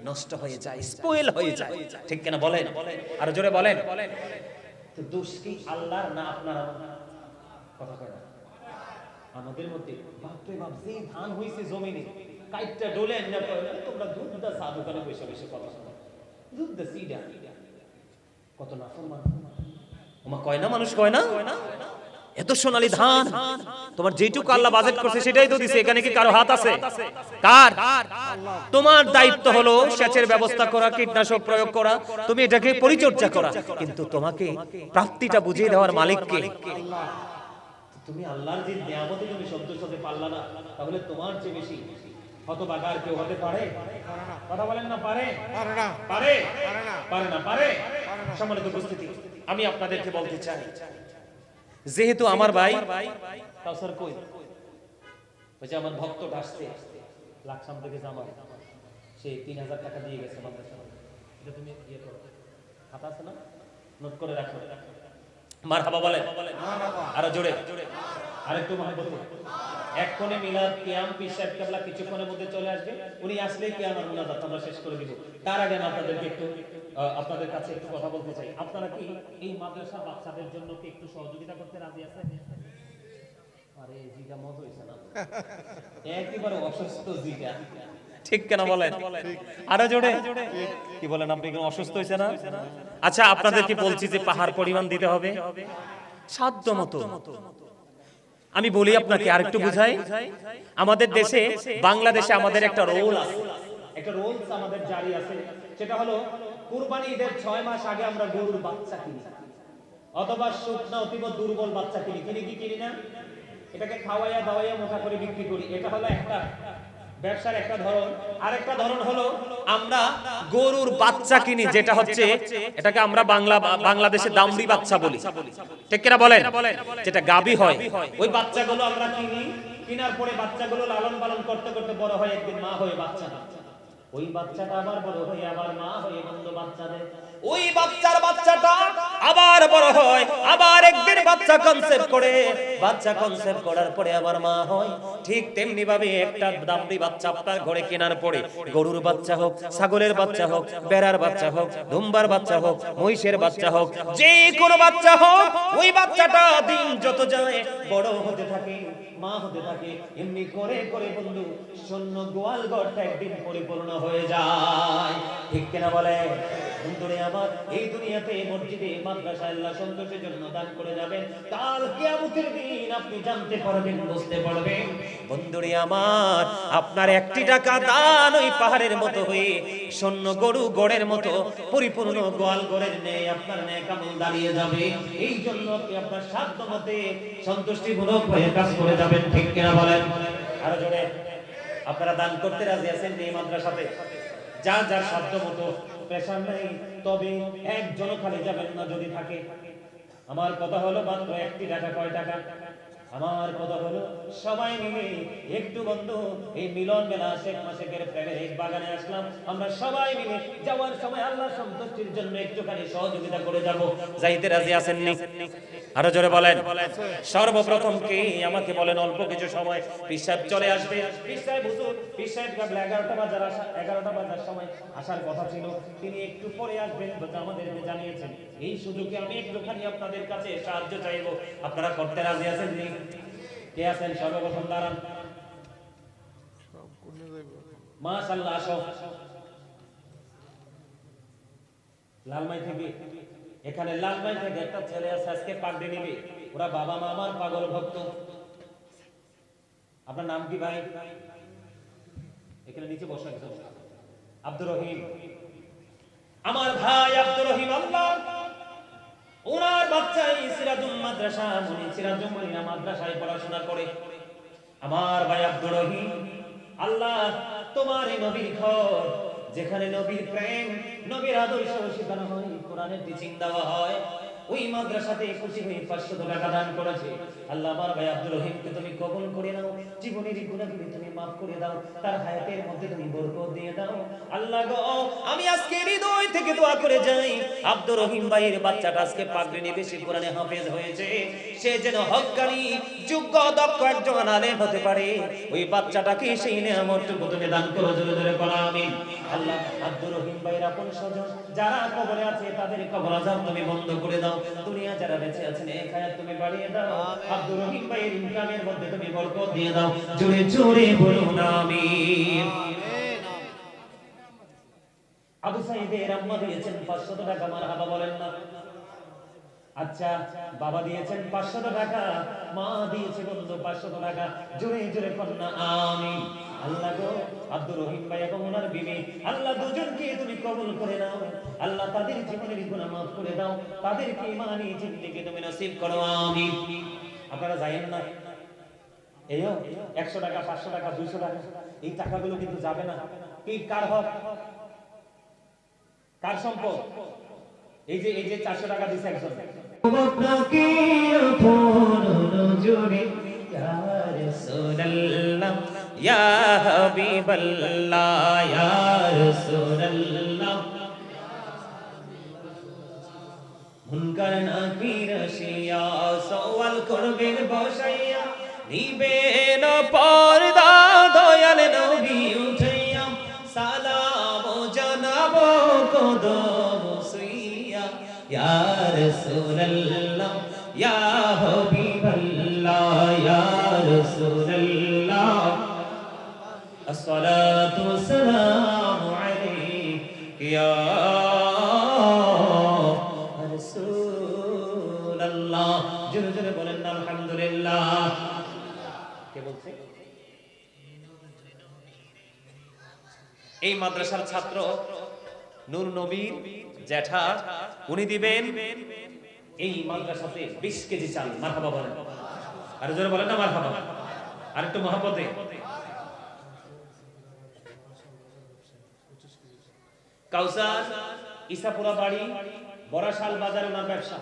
নষ্ট হয়ে যায়, স্পয়েল হয়ে যায়। ঠিক কিনা বলেন? আর জোরে বলেন। তো দোষ কি আল্লাহর না আপনার? কথা কয় না আমাদের মধ্যে। বাপরে বাপ, যেই ধান হইছে জমিনে কাইটটা ডলে না কয় তোমরা দুধ দা চা দোকানে বসে বসে কথা শোনো, দুধ দা সিডা কত নাফরমান ওমা কয় না, মানুষ কয় না এত সোনালী ধান তোমার যেটুকু আল্লাহ বাজেট করছে সেটাই তো দিছে, এখানে কি কারো হাত আছে? কার? তোমার দায়িত্ব হলো সেচের ব্যবস্থা করা, কীটনাশক প্রয়োগ করা, তুমি এটাকে পরিচর্যা করা, কিন্তু তোমাকে প্রাপ্তিটা বুঝিয়ে দেওয়ার মালিক কে? আল্লাহ। তুমি আল্লাহর যে নিয়ামতে তুমি সন্তুষ্ট হতে পারলা না, তাহলে তোমার চেয়ে বেশি হতভাগা কেউ হতে পারে? কথা বলেন না, পারে? পারে না, পারে পারে না, পারে। সম্মানিত উপস্থিতি, আমি আপনাদেরকে বলতে চাই, যেহেতু আমার ভাই কাউসার কই ওই যে আমার ভক্ত আসছে লাকসাম থেকে জামা, সে 3000 টাকা দিয়ে গেছে মাদ্রাসা। এটা তুমি ইয়ে করো, খাতা আছে না, নোট করে রাখো। মারহাবা বলেন, আরো জোরে, আরেকটু মহব্বত। এক কোণে মিলাদ কিয়াম পীর সাহেব কেবলা কিছুক্ষণের মধ্যে চলে আসবে, উনি আসলেই কিয়াম আর মুনাজাত আমরা শেষ করে দিব। তার আগে আপনাদেরকে একটু আপনাদের কাছে একটু কথা বলতে চাই, আপনারা কি এই মাদ্রাসা বাচ্চাদের জন্য কি একটু সহযোগিতা করতে রাজি আছেন? আরে জিগা মত হইছে না, একেবারে অসুস্থ জিগা, ঠিক কেন বলেন? আরো জোরে কি বলেন? আপনি কি অসুস্থ হইছে না? আচ্ছা আপনাদের কি বলছি যে পাহাড় পরিমাণ দিতে হবে সাধ্য মতো। আমি বলি আপনাকে আরেকটু বুঝাই, আমাদের দেশে বাংলাদেশে আমাদের একটা রোল আছে, একটা রোলস আমাদের জারি আছে, সেটা হলো কুরবানি ঈদের 6 মাস আগে আমরা গরুর বাচ্চা কিনি, অথবা শুকনা অতীব দুর্বল বাচ্চা কিনি। কিনি না? এটাকে খাওয়াইয়া দাওয়াইয়া মোটা করে বিক্রি করি। এটা হলো একটা ব্যবসার একটা ধরন। আরেকটা ধরন হলো আমরা গরুর বাচ্চা কিনি, যেটা হচ্ছে এটাকে আমরা বাংলাদেশে দামড়ি বাচ্চা বলি, ঠিক কিনা বলেন? যেটা গাবি হয়, ওই বাচ্চাগুলো আমরা কিনি, কেনার পরে বাচ্চাগুলো লালন পালন করতে করতে বড় হয়, একদিন মা হয়ে বাচ্চা, ওই বাচ্চাটা আবার বড় হয়ে আবার মা হয়ে বন্ধ বাচ্চা দেয়, ওই বাচ্চাটা আবার বড় হয়, আবার একদিন বাচ্চা কনসেপ্ট করে, বাচ্চা কনসেপ্ট করার পরে আবার মা হয়। ঠিক তেমনি ভাবে একটা দামড়ি বাচ্চা আপনার ঘরে কেনার পরে, গরুর বাচ্চা হোক, ছাগলের বাচ্চা হোক, বেড়ার বাচ্চা হোক, দুম্বার বাচ্চা হোক, মহিষের বাচ্চা হোক, যে কোনো বাচ্চা হোক, ওই বাচ্চাটা দিন যত যায় বড় হতে থাকে, মা হতে থাকে, এমনি করে করে বন্ধু শূন্য গোয়াল ঘরটা একদিন পরিপূর্ণ হয়ে যায়, ঠিক কিনা বলে? বন্ধুরে আমার এই দুনিয়াতে মসজিদে মাদ্রাসায় আল্লাহ সন্তোষের জন্য দান করে যাবেন, কাল কিয়ামতের দিন আপনি জানতে পারবেন, বুঝতে পারবেন। বন্ধুরে আমার, আপনার একটি টাকা দান ওই পাহাড়ের মতো হয়ে স্বর্ণ গরু গড়ের মতো পরিপূর্ণ গোয়াল গড়ের নেই আপনার নেক আমল দাঁড়িয়ে যাবে। এই জন্য আপনি আপনার সাধ্য মতে সন্তুষ্টিমূলক হয়ে কাজ করে যাবেন, ঠিক কিনা বলেন? আরো জোরে। আপনারা দান করতে রাজি আছেন এই মাদ্রাসাতে? যার যার সাধ্য মতো, পেশা নেই, তবে একজন খালি যাবেন না যদি থাকে। আমার কথা হলো মাত্র একটি টাকা, কয় টাকা? আমার কথা হলো সবাই মিলে একটু বন্ধু এই মিলন মেলা শেখ মাসেকের প্রেমের এক বাগানে আসলাম, আমরা সবাই মিলে যাওয়ার সময় আল্লাহ সন্তুষ্টির জন্য একটুখানি সহযোগিতা করে যাব। যাইতে রাজি আছেন নি? আরো জোরে বলেন। সর্বপ্রথম কে আমাকে বলেন, অল্প কিছু সময় পীর সাহেব চলে আসবে। পীর সাহেব হুজুর, পীর সাহেব কাবলা 11টা বাজার সময় আসার কথা ছিল, তিনি একটু পরে আসবেন আমাদেরকে জানিয়েছেন। এই সুযোগে আমি একটুখানি আপনাদের কাছে সাহায্য চাইব, আপনারা করতে রাজি আছেন নি? কে আছেন? সর্বপ্রথম দাঁড়ান। মাশাআল্লাহ, আসো। লালমাই থেকে, এখানে লালমাই থেকে একটা ছেলে আছে, আজকে পাগড়ি নিবে। ওরা বাবা মা আমার পাগল ভক্ত। আপনার নাম কি ভাই? এখানে নিচে বসে একজন, আব্দুর রহিম। আমার ভাই আব্দুর রহিম, আল্লাহ ওনার বাচ্চাই সিরাজুল মাদ্রাসা, উনি সিরাজুল মদিনা মাদ্রাসায় পড়াশোনা করে। আমার ভাই আব্দুর রহিম, আল্লাহ তোমার এই নবীর ঘর, যেখানে নবীর প্রেম, নবীর আদর্শ শেখানো হয়, কোরআনের টিচিং দেওয়া হয়, ওই মাদ্রাসাতে খুশি হয়ে 500 টাকা দান করেছে। আল্লাহ আমার ভাই আব্দুর রহিমকে তুমি কবুল করে নাও, জীবনের গুনাহগুলো তুমি মাফ করে দাও, তার হায়াতের মধ্যে তুমি বরকত দিয়ে দাও। আল্লাহ গো, আমি আজকে হৃদয় থেকে দোয়া করে যাই, আব্দুর রহিম ভাইয়ের বাচ্চাটা আজকে পাগড়ি নিয়ে সে কোরআনে হাফেজ হয়েছে, সে যেন হক্কানি যোগ্য দক্ষ একজন আলেম হতে পারে। ওই বাচ্চাটাকে সেই নেয়ামতটুকু তুমি দান করো, জোরে জোরে বলো আমিন। আল্লাহ আব্দুর রহিম ভাইয়ের আপন স্বজন যারা কবরে আছে তাদের কবর আযাব তুমি বন্ধ করে দাও, দুনিয়া যারা বেঁচে আছেন এই হায়াত তুমি বাড়িয়ে দাও, আব্দুর রহিম ভাইয়ের ইনকামের মধ্যে তুমি বরকত দিয়ে দাও, জোরে জোরে বলুন আমিন। আবু সাইদের আম্মা দিয়েছেন 500 টাকা, মারহাবা বলেন না? আচ্ছা, বাবা দিয়েছেন 500 টাকা, মা দিয়েছে বন্ধু 500 টাকা, জোরে জোরে কন্যা আমিন। আল্লাহ গো, আব্দুর রহিম ভাই এবং ওনার বিবি, আল্লাহ দুজনকে তুমি কবুল করে নাও, আল্লাহ তাদের জীবনের গুনাহ মাফ করে দাও, তাদেরকে ঈমানি জিন্দেগি তুমি নসিব করো আমিন। আপনারা যায়েন না, এইও 100 টাকা, 500 টাকা, 200 টাকা, এই টাকাগুলো কিন্তু যাবে না। কি কার হক, কার সম্পদ? এই যে 400 টাকা দিছে একজন, আপনাকে আপন নজরে ইয়া রাসূলুল্লাহ ইয়া হাবিবাল্লাহ ইয়া রাসূলুল্লাহ, মুনকার নাকির শিয়া সওয়াল করবেন বসাইয়া, নিবেন পর্দা দয়াল নবী উঠাইয়া, সালাম জানাবো কদম সুইয়া, ইয়া রাসূলুল্লাহ ইয়া হাবিবাল্লাহ ইয়া রাসূলুল্লাহ, আসসালাতু ওয়াসসালামু আলাইকা ইয়া রাসূলুল্লাহ। জোরে জোরে বলেন না আলহামদুলিল্লাহ। কে বলছে? এই মাদ্রাসার ছাত্র নূর নবীর জ্যাঠা, উনি দিবেন এই মাদ্রাসাতে 20 কেজি চাল। মারহাবা বলেন, আর জোরে বলেন না মারহাবা, আর একটু মহব্বতে। কাউসার ইসাপুরা বাড়ি, বরাশাল বাজারে ওনার ব্যবসা,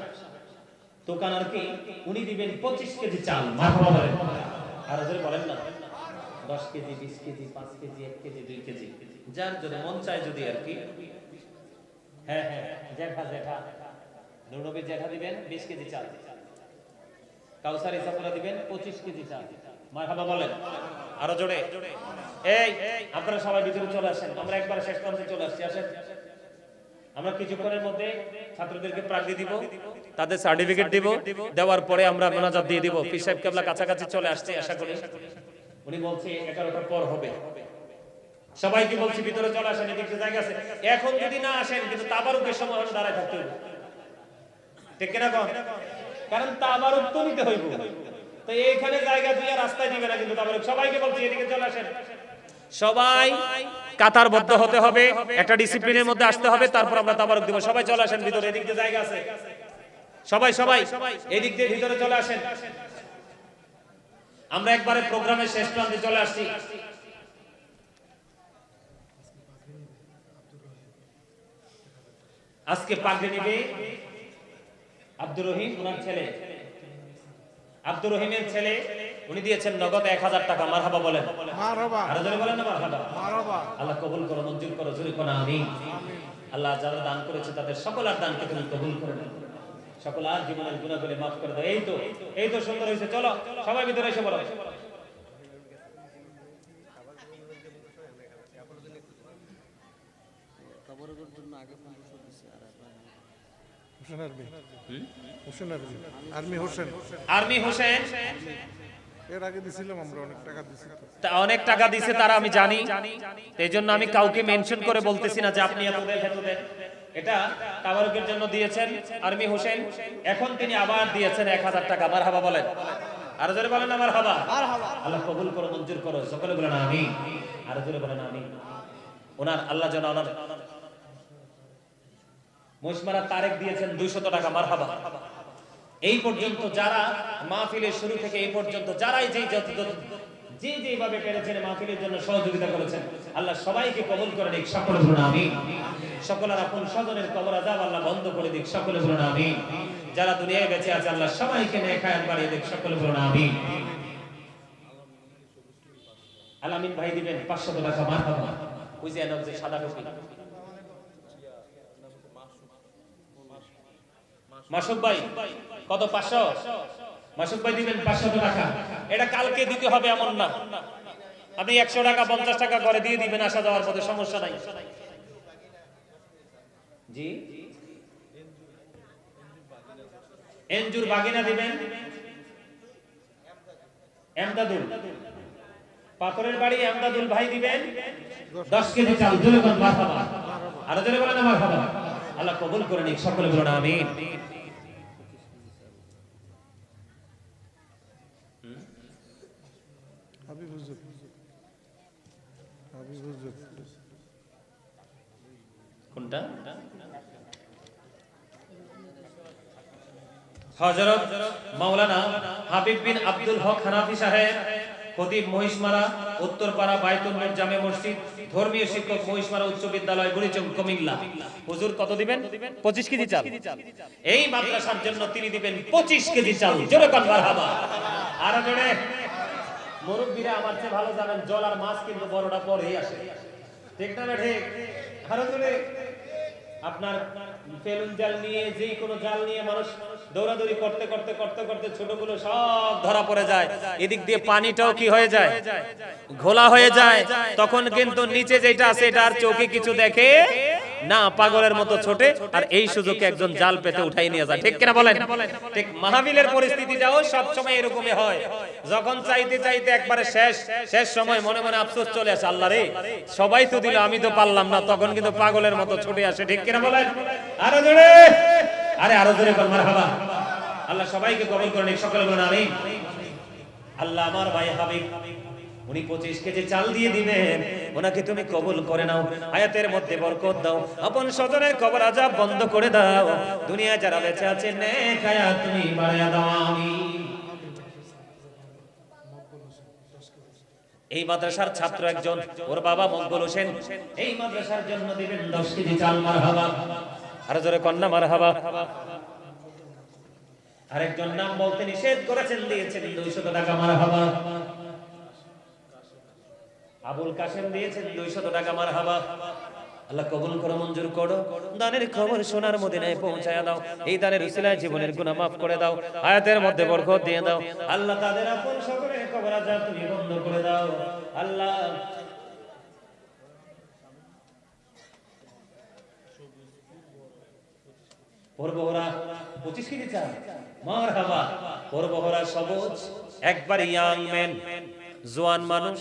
দোকান আর কি, উনি দিবেন 25 কেজি চাল। মারহাবা বলেন, আর জোরে বলেন না। 10 KG, 20 KG, 5 KG, 1 KG, 2 KG, যার যদি মন চায় যদি আর কি। হ্যাঁ হ্যাঁ, জ্যাঠা নূর নবীর জ্যাঠা দিবেন 20 কেজি চাল, কাউসার ইসাপুরা দিবেন 25 কেজি চাল। মারহাবা বলেন, আরো জোরে। এই আপনারা সবাই ভিতরে চলে আসেন, আমরা একবার শেষ প্রান্তে চলে আসছি। আসেন, আমরা কিছুক্ষণের মধ্যে ছাত্রদেরকে প্রাগড়ি দিব, তাদের সার্টিফিকেট দিব, দেওয়ার পরে আমরা মোনাজাত দিয়ে দিব। পীর সাহেব কেবলা কাছাকাছি চলে আসছে, আশা করি। উনি বলছে 11টার পর হবে, সবাইকে বলছি ভিতরে চলে আসেন, এদিকে জায়গা আছে। এখন যদি না আসেন কিন্তু তাবারুকের সময় হলো দাঁড়ায় থাকতে হবে, ঠিক কিনা কোন? কারণ তাবারুক তো নিতে হইব, তো এইখানে জায়গা দিয়ে রাস্তায় দিবে না কিন্তু তাবারুক। সবাইকে বলছি এদিকে চলে আসেন, সবাই কাতারবদ্ধ হতে হবে, একটা ডিসিপ্লিনের মধ্যে আসতে হবে, তারপর আমরা তাবারুক দিব। সবাই চলে আসেন ভিতরে, এদিক দিয়ে জায়গা আছে, সবাই সবাই এদিক দিয়ে ভিতরে চলে আসেন। আমরা একবারে প্রোগ্রামের শেষ প্রান্তে চলে আসছি। আজকে পাগড়ি নিবে আব্দুর রহিম, ওনার ছেলে আব্দুর রহিমের ছেলে, উনি দিয়েছেন নগদ 1000 টাকা। মারহাবা বলেন, মারহাবা। আরো জোরে বলেন না মারহাবা। মারহাবা। আল্লাহ কবুল করো, মঞ্জুর করো, জোরে কোন আমিন। আল্লাহ যারা দান করেছে তাদের সকলের দানকে তুমি কবুল করে নাও, সকলের জীবনের গুনাহগুলো maaf করে দাও। এই তো সুন্দর হয়েছে, চলো সবাই ভিতরে এসে বলো। কবরের জন্য আগে 1500 দিছে আর আর্মি হোসেন এর আগে দিছিলাম আমরা, অনেক টাকা দিছি, অনেক টাকা দিছে তারা, আমি জানি। এই জন্য আমি কাউকে মেনশন করে বলতেছি না যে আপনি এত দেন এত দেন। এটা তাবারুকের জন্য দিয়েছেন আর্মি হোসেন, এখন তিনি আবার দিয়েছেন 1000 টাকা। মারহাবা বলেন, আরো জোরে বলেন না মারহাবা। আল্লাহ কবুল করো, মঞ্জুর করো, সকলে বলেন আমিন। আরো জোরে বলেন আমিন। ওনার আল্লাহ যেন ওনার মুশমারা তারেক দিয়েছেন 200 টাকা। মারহাবা। এই পর্যন্ত যারা মাহফিলের শুরু থেকে এই পর্যন্ত যারাই যেভাবে পেরেছেন মাহফিলের জন্য সহযোগিতা করেছেন, আল্লাহ সবাইকে কবুল করে দিক, সকলে বলুন আমিন। সকলের আপন স্বজনের কবর আযাব আল্লাহ বন্ধ করে দিক, সকলে বলুন আমিন। যারা দুনিয়ায় বেঁচে আছে আল্লাহ সবাইকে নেক হায়াত বাড়িয়ে দিক, সকলে বলুন আমিন। আলামিন ভাই দিবেন 500 টাকা। মারহাবা। ওই যে এনব যে সাদা টুপি, মাসুক ভাই কত? 500। মাসুক ভাই দিবেন 500 টাকা। এটা কালকে দিতে হবে এমন না, আপনি 100 টাকা 50 টাকা করে দিয়ে দিবেন আসা যাওয়ার পথে, সমস্যা নাই। জি, এনজুর বাগিনা দিবেন এমদাদুল, পাথরের বাড়ি এমদাদুল ভাই দিবেন 10 কেজি চাল। জোরে বলেন মারহাবা। আরো জোরে বলেন মারহাবা। আল্লাহ কবুল করে নিক, সকলে বলুন আমিন। কোনটা? হযরত মাওলানা হাবিব বিন আব্দুল হক হানাফি সাহেব, খতিব মহিষমারা উত্তরপাড়া বাইতুল নূর জামে মসজিদ, ধর্মীয় শিক্ষক মহিষমারা উচ্চ বিদ্যালয় বুড়িচং কুমিল্লা। হুজুর কত দিবেন? 25 কেজি চাল। এই মাদ্রাসার জন্য তিনি দিবেন 25 কেজি চাল। জোরে কোন মারহাবা। আর জোরে। মুরব্বিরা আমার চেয়ে ভালো জানেন, জল আর মাছ কিন্তু বড়টা পরেই আসে, ঠিক না ঠিক? আর জোরে। আপনার ফেলুন জাল নিয়ে, যে কোনো জাল নিয়ে মানুষ দৌড়াদৌড়ি করতে করতে করতে করতে ছোটগুলো সব ধরা পড়ে যায়, এদিক দিয়ে পানিটাও কি হয়ে যায়? ঘোলা হয়ে যায়। তখন কিন্তু নিচে যেটা আছে এটা আর চোখে কিছু দেখে না, পাগলের মতো ছোটে। আর এই সুযোগে একজন জাল পেতে উঠাই নিয়ে যায়, ঠিক কিনা বলেন? ঠিক মাহফিলের পরিস্থিতিটাও সব সময় এরকমই হয়। যখন চাইতে চাইতে একবারে শেষ সময় মনে মনে আফসোস চলে আসে, আল্লাহ রে সবাই তো দিল, আমি তো পারলাম না, তখন কিন্তু পাগলের মতো ছুটে আসে, ঠিক কিনা বলেন? আরো জোরে। আরে আরো জোরে বল মারহাবা। আল্লাহ সবাইকে কবুল করে নিক, সকলে বলেন আমিন। আল্লাহ আমার ভাই হাবিব, উনি 25 কেজি চাল দিয়ে দিবেন, ওনাকে তুমি কবুল করে নাও, হায়াতের মধ্যে বরকত দাও, আপন স্বজনের কবর আযাব বন্ধ করে দাও, দুনিয়া যারা বেঁচে আছে নেক হায়াত তুমি বাড়ায়া দাও, আমিন। এই মাদ্রাসার ছাত্র একজন, ওর বাবা মকবুল হোসেন, এই মাদ্রাসার জন্য দিবেন 10 কেজি চাল। মারহাবা। আর জোরে কন্যা মারহাবা। আরেকজন নাম বলতে নিষেধ করেছেন, দিয়েছেন 200 টাকা। মারহাবা। আবুল কাসেম দিয়েছেন 200 টাকা। মারহাবা। আল্লাহ কবুল করো, মঞ্জুর করো, দানের খবর সোনার মদিনায় পৌঁছায়া দাও, এই দানের উসিলায় জীবনের গুনাহ maaf করে দাও, হায়াতের মধ্যে বরকত দিয়ে দাও। আল্লাহ তাদের আপন সকলের কবর আযাব তুমি বন্ধ করে দাও। আল্লাহ পরবহরা 25 কেজি চাল। মারহাবা। পরবহরা সবুজ, একবার ইয়াং ম্যান, জোয়ান মানুষ,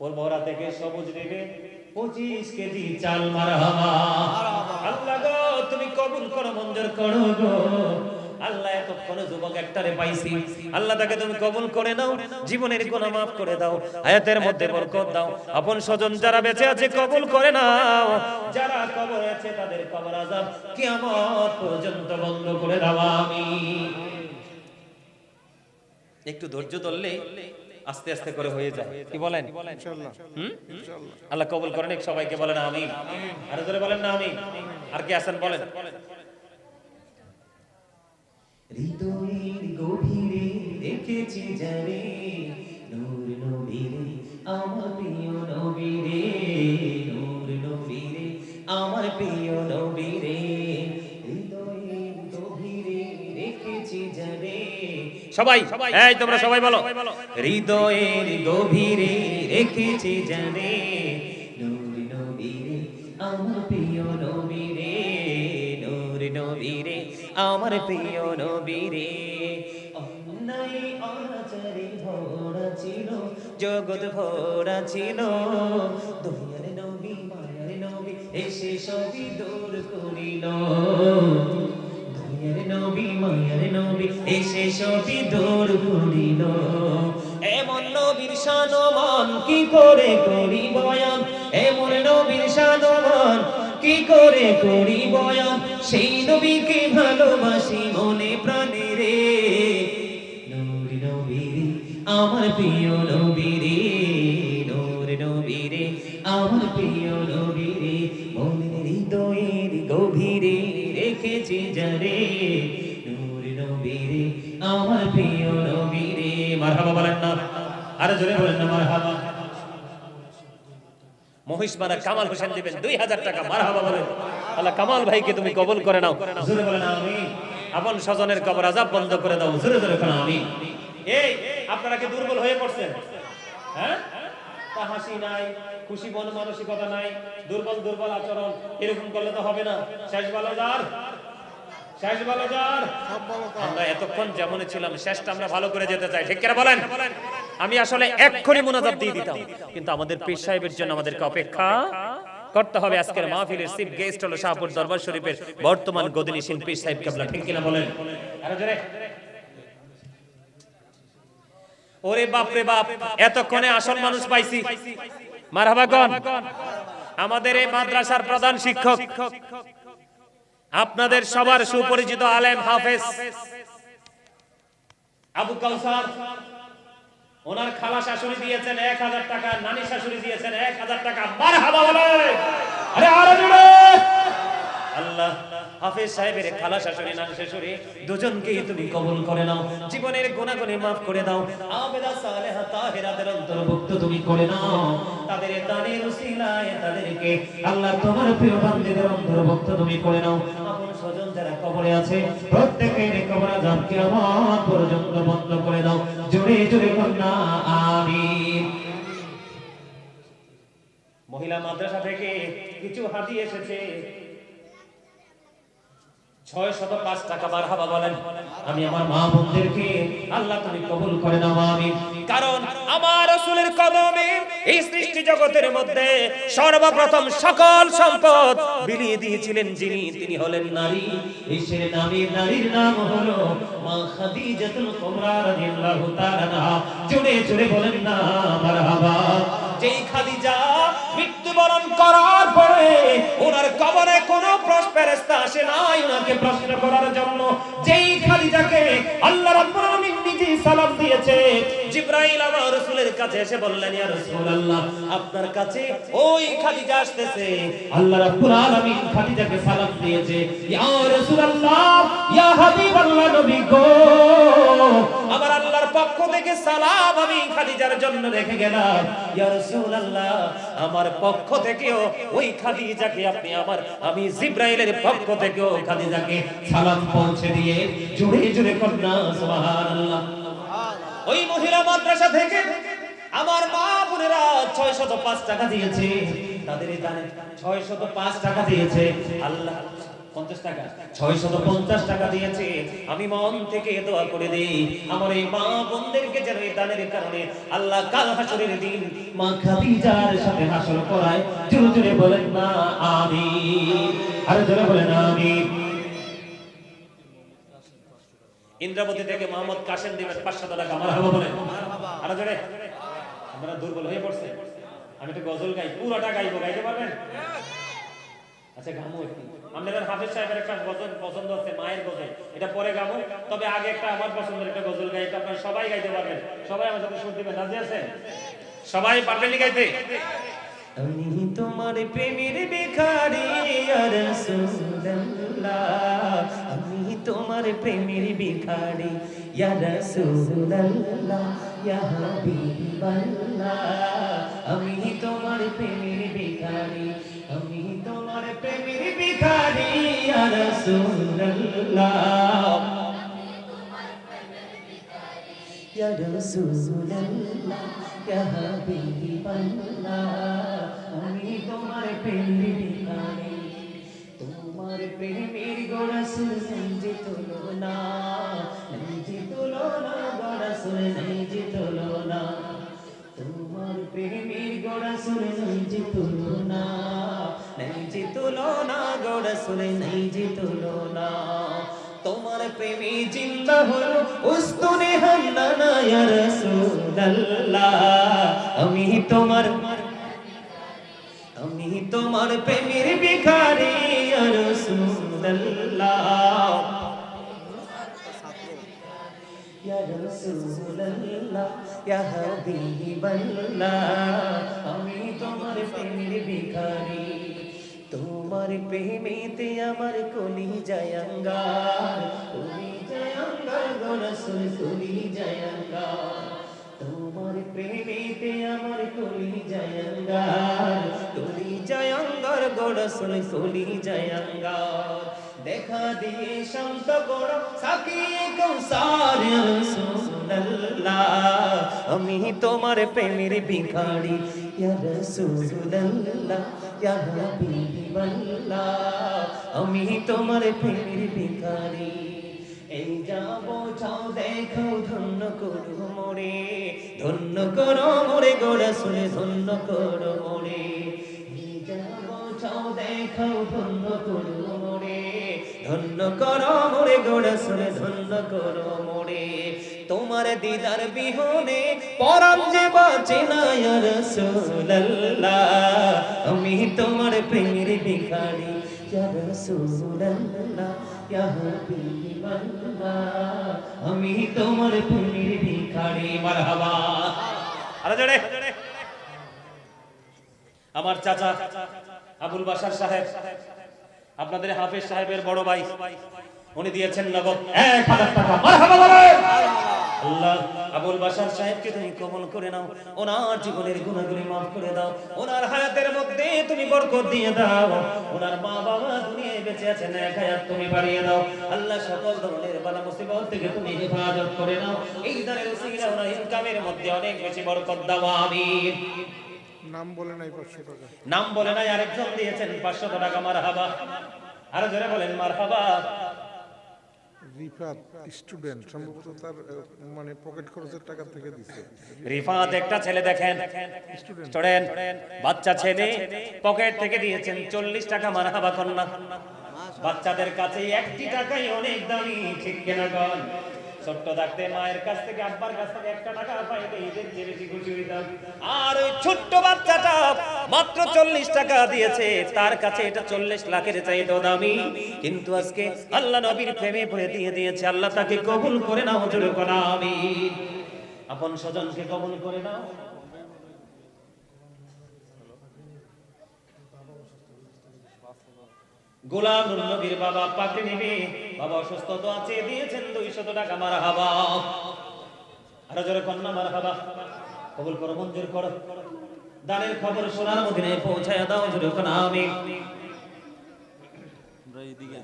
পূর্বরা থেকে সবুজ রেলে 25 কেজি চাল মারহাবা। আল্লাহ গো তুমি কবুল করো, মঞ্জুর করো গো আল্লাহ। এতক্ষণে যুবক একটারে পাইছি, আল্লাহ তাকে তুমি কবুল করে নাও, জীবনের গুনাহ মাফ করে দাও, হায়াতের মধ্যে বরকত দাও। আপন স্বজন যারা বেঁচে আছে কবুল করে নাও, যারা কবরে আছে তাদের কবর আযাব কিয়ামত পর্যন্ত বন্ধ করে দাও আমিন। একটু ধৈর্য ধরলে আস্তে আস্তে করে হয়ে যায়, কি বলেন? ইনশাআল্লাহ ইনশাআল্লাহ। আল্লাহ কবুল করেন, সবাইকে বলেন আমিন। আর জোরে বলেন না আমিন। আর কি আছেন বলেন? হৃদয়ের গভীরে দেখেছি জানে নূর নবীরে আমার প্রিয় নবীরে, নূর নবীরে আমার প্রিয় নবীরে, হৃদয়ের গভীরে দেখেছি জানে। সবাই এই তোমরা সবাই বলো, হৃদয়ের গভীরে রেখেছি জানে নূর নবীরে আমার প্রিয় নবীরে, নূর নবীরে আমার প্রিয় নবীরে। অন্যায় অনাচারে ভরা ছিল জগৎ, ভরা ছিল দুনিয়ার নবী মায়ার নবী এসে সবই দূর করিল, দুনিয়ার নবী মায়ার নবী এসে সবই দূর করিল। এমন নবীর শানমান কি করে করি বয়ান, এমন নবীর শানমান কি করে করি বয়ান, সেই নবীকে ভালোবাসি মনে প্রাণে রে, নূর নবীরে আমার প্রিয় নবীরে, নূর নবীরে আমার প্রিয় নবীরে, মনের হৃদয়ের গভীরে রেখেছি যারে নূর নবীরে আমার প্রিয় নবীরে। মারহাবা বলেন না, আরে জোরে বলেন না মারহাবা। মহিষমারা কামাল হোসেন দিবেন 2000 টাকা, মারহাবা বলেন। আল্লাহ কামাল ভাইকে তুমি কবুল করে নাও, জোরে বলেন আমিন। আপন স্বজনের কবর আযাব বন্ধ করে দাও, জোরে জোরে বলেন আমিন। এই আপনারা কি দুর্বল হয়ে পড়ছেন? হ্যাঁ, তা হাসি নাই, খুশি মন মানসিকতা নাই, দুর্বল দুর্বল আচরণ, এরকম করলে তো হবে না। শেষ ভালো যার, শেষ ভালো যার। আমরা এতক্ষণ যেমন ছিলাম শেষটা আমরা ভালো করে যেতে চাই, ঠিক কিনা বলেন? আমি আসলে এক্ষুনি মুনাজাত দিয়ে দিতাম, কিন্তু আমাদের পীর সাহেবের জন্য আমাদেরকে অপেক্ষা করতে হবে। আজকের মাহফিলের চিফ গেস্ট হলো শাহপুর দরবার শরীফের বর্তমান গদিনীশীল পীর সাহেব কেবলা, ঠিক কিনা বলেন? আরো জোরে। ওরে বাপ রে বাপ, এতক্ষণে আসল মানুষ পাইছি, মারহাবা কোন? আমাদের এই মাদ্রাসার প্রধান শিক্ষক, আপনাদের সবার সুপরিচিত আলেম হাফেজ আবু কাউসার। ওনার খালা শাশুড়ি দিয়েছেন 1000 টাকা, নানি শাশুড়ি দিয়েছেন 1000 টাকা, মারহাবা বলে। আরে আরো জোরে। আল্লাহ হাফেজ সাহেবের খালা শাশুড়ি নানি শাশুড়ি দুজনকেই তুমি কবুল করে নাও, জীবনের গুনাহগুলি maaf করে দাও, আবেদা সালেহা তাহেরাদের অন্তর্ভুক্ত তুমি করে নাও, তাদের দানের উসিলায় তাদেরকে আল্লাহ তোমার প্রিয় বান্দাদের অন্তর্ভুক্ত তুমি করে নাও। আপন স্বজন যারা কবরে আছে প্রত্যেকের কবর আযাব কিয়ামত পর্যন্ত বন্ধ করে দাও, জোরে জোরে বলনা আমিন। মহিলা মাদ্রাসা থেকে কিছু হাদিয়া এসেছে, 605 টাকা, মারহাবা বলেন। আমি আমার মা বোনদেরকে আল্লাহ তুমি কবুল করে নাও আমিন। কারণ আমার রাসূলের কদমে এই সৃষ্টি জগতের মধ্যে সর্বপ্রথম সকল সম্পদ বিলিয়ে দিয়েছিলেন যিনি, তিনি হলেন নারী। এই সে নারীর নাম হলো মা খাদিজাতুল কুবরা রাদিয়াল্লাহু তাআলা আনহা। জোরে জোরে বলেন না মারহাবা। যেই খাদিজা মৃত্যুবরণ করার পরে ওনার কবরে কোনো ফেরেশতা আসে নাই ওনাকে প্রশ্ন করার জন্য। যেই খাদিজাকে আল্লাহ রাব্বুল আলামিন নিজে সালাম দিয়েছে, জিবরাইল আমার রাসূলের কাছে এসে বললেন, ইয়া রাসূলুল্লাহ আপনার কাছে ওই খাদিজা আসতেছে। আল্লাহ রাব্বুল আলামিন খাদিজাকে সালাম দিয়েছে, ইয়া রাসূলুল্লাহ ইয়া হাবিবাল্লাহ নবী গো, আমার আল্লাহর পক্ষ থেকে সালাম আমি খাদিজার জন্য রেখে গেলাম। ইয়া রাসূলুল্লাহ আমার পক্ষ থেকেও ওই খাদিজাকে আপনি আমি জিবরাইলের পক্ষ থেকেও খাদিজাকে সালাম পৌঁছে দিয়ে জোরে জোরে কন্যা সুবহানাল্লাহ। ওই মহিলা মাদ্রাসা থেকে আমার মা বোনেরা 605 টাকা দিয়েছে, তাদের দানে 605 টাকা দিয়েছে। আল্লাহ 50 টাকা 650 টাকা দিয়েছে। আমি মন থেকে দোয়া করে দেই আমার এই মা বোনদেরকে যেন এই দানের কারণে আল্লাহ কাল হাসরের দিন মা খাদিজার সাথে হাসর করায়। জোরে জোরে বলেন না আমিন, আর জোরে বলেন আমিন। ইন্দ্রাবতী থেকে মোহাম্মদ কাসেম দিবেন 500 টাকা, মারহাবা বলেন। আর জোরে, আপনারা দুর্বল হয়ে পড়ছে। আমি তো গজল গাই, পুরোটা গাইবো, গাইতে পারবেন? আচ্ছা গামো একটু। আপনাদের হাফেজ সাহেবের একটা গজল পছন্দ আছে, মায়ের গজল, এটা পরে গামো। তবে আগে একটা আমার পছন্দের একটা গজল গাই, এটা আপনারা সবাই গাইতে পারবেন। সবাই আমার সাথে সুর দিবেন, রাজি আছেন? সবাই পারবেন গাইতে? আমি তোমার প্রেমের ভিখারি ইয়া রাসূলুল্লাহ, আমি তোমার প্রেমের ভিখারি ইয়া রাসূলুল্লাহ, ইয়া হাবিবাল্লাহ, আমি তোমার প্রেমের ভিখারি, আমি তোমার প্রেমের ভিখারি ইয়া রাসূলুল্লাহ, ইয়া রাসূলুল্লাহ, ইয়া হাবিবাল্লাহ, আমি তোমার প্রেমের ভিখারি। তোমার প্রেমের গোরাসুল নেই যে তুলনা, নেই যে তুলনা, গোরাসুল নেই যে তুলনা। তোমার প্রেমের গোরাসুল নেই যে তুলনা, নেই যে তুলনা, গোরাসুল নেই যে তুলনা। তোমার প্রেমে জিন্দা হলো উস্তুনে হান্নানা ইয়া রাসূলুল্লাহ, আমি তোমার, আমি তোমার প্রেমের ভিখারি ইয়া রাসূলুল্লাহ, ইয়া রাসূলুল্লাহ, ইয়া হাবিবাল্লাহ, আমি তোমার প্রেমের ভিখারি। তোমার প্রেমেতে আমার কলিজায় আঙ্গার, কলিজায় আঙ্গার গো রাসূল, কলিজায় আঙ্গার। তোমার প্রেমেতে আমার কলিজায় আঙ্গার, কলিজায় আঙ্গার গো রাসূল, কলিজায় আঙ্গার। দেখা দিয়ে শান্ত করো সাকিয়ে কৌসার ইয়া রাসূলুল্লাহ, আমি তোমার প্রেমের ভিখারি ইয়া রাসূলুল্লাহ, ইয়া হাবিবাল্লাহ, আমি তোমার প্রেমের ভিখারি। এই যাবো চাও দেখো ধন্য করো মোরে, ধন্য করো মোরে গো রাসূল, ধন্য করো মোরে। এই যাবো চাও দেখো ধন্য করো মোরে, ধন্য করো মোরে গো রাসূল, ধন্য করো মোরে। তোমার দিদার বিহনে পরাণ যে বাঁচে না ইয়া রাসূলুল্লাহ, আমি তোমার প্রেমের ভিখারি ইয়া রাসূলুল্লাহ, ইয়া হাবিবাল্লাহ, আমি তোমার প্রেমের ভিখারি। মারহাবা। আরে জোরে। আমার চাচা আবুল বাশার সাহেব, আপনাদের হাফেজ সাহেবের বড় ভাই, উনি দিয়েছেন নগদ 1000 টাকা। মারহাবা বলেন। আল্লাহ আবুল বাশার সাহেবকে তুমি কবুল করে নাও, ওনার জীবনের গুনাহগুলি মাফ করে দাও, ওনার হায়াতের মধ্যে তুমি বরকত দিয়ে দাও, ওনার মা বাবা দুনিয়ায় বেঁচে আছেন, এক হায়াত তুমি বাড়িয়ে দাও। আল্লাহ সকল ধরনের বালা মুসিবত থেকে তুমি হেফাজত করে নাও। এই দানের উসিলা ওনার ইনকামের মধ্যে অনেক বেশি বরকত দাও, আমিন। নাম বলে নাই 500 টাকা, নাম বলে নাই, আরেকজন দিয়েছেন 500 টাকা। মারহাবা। আরো জোরে বলেন মারহাবা। রিফাত স্টুডেন্ট, সম্ভবত তার মানে পকেট খরচের টাকা থেকে দিছে। রিফাত একটা ছেলে দেখেন, স্টুডেন্ট, বাচ্চা ছেলে, পকেট থেকে দিয়েছেন 40 টাকা। মারহাবা কন্যা। বাচ্চাদের কাছে একটি টাকাই অনেক দামি, ঠিক কিনা বল? ছোট্ট থাকতে মায়ের কাছ থেকে আব্বার কাছ থেকে 1 টাকা পাইলে ঈদের চেয়ে বেশি খুশি হইতাম। আর ওই ছোট্ট বাচ্চাটা মাত্র 40 টাকা দিয়েছে, তার কাছে এটা 40 লাখের চাইতেও দামি। কিন্তু আজকে আল্লাহ নবীর প্রেমে পড়ে দিয়ে দিয়েছে, আল্লাহ তাকে কবুল করে নাও, জোরে বলো আমিন। আপন স্বজনকে কবুল করে নাও। গোলাম নবীর বাবা পাকে নিবে, বাবা অসুস্থ তো আছে, দিয়েছেন 200 টাকা। মারহাবা। আরো জোরে কন্যা মারহাবা। কবুল করো, মঞ্জুর করো। দানের খবর সোনার মদিনায় পৌঁছায় দাও, জোরে কন্যা আমিন। আমরা এইদিকে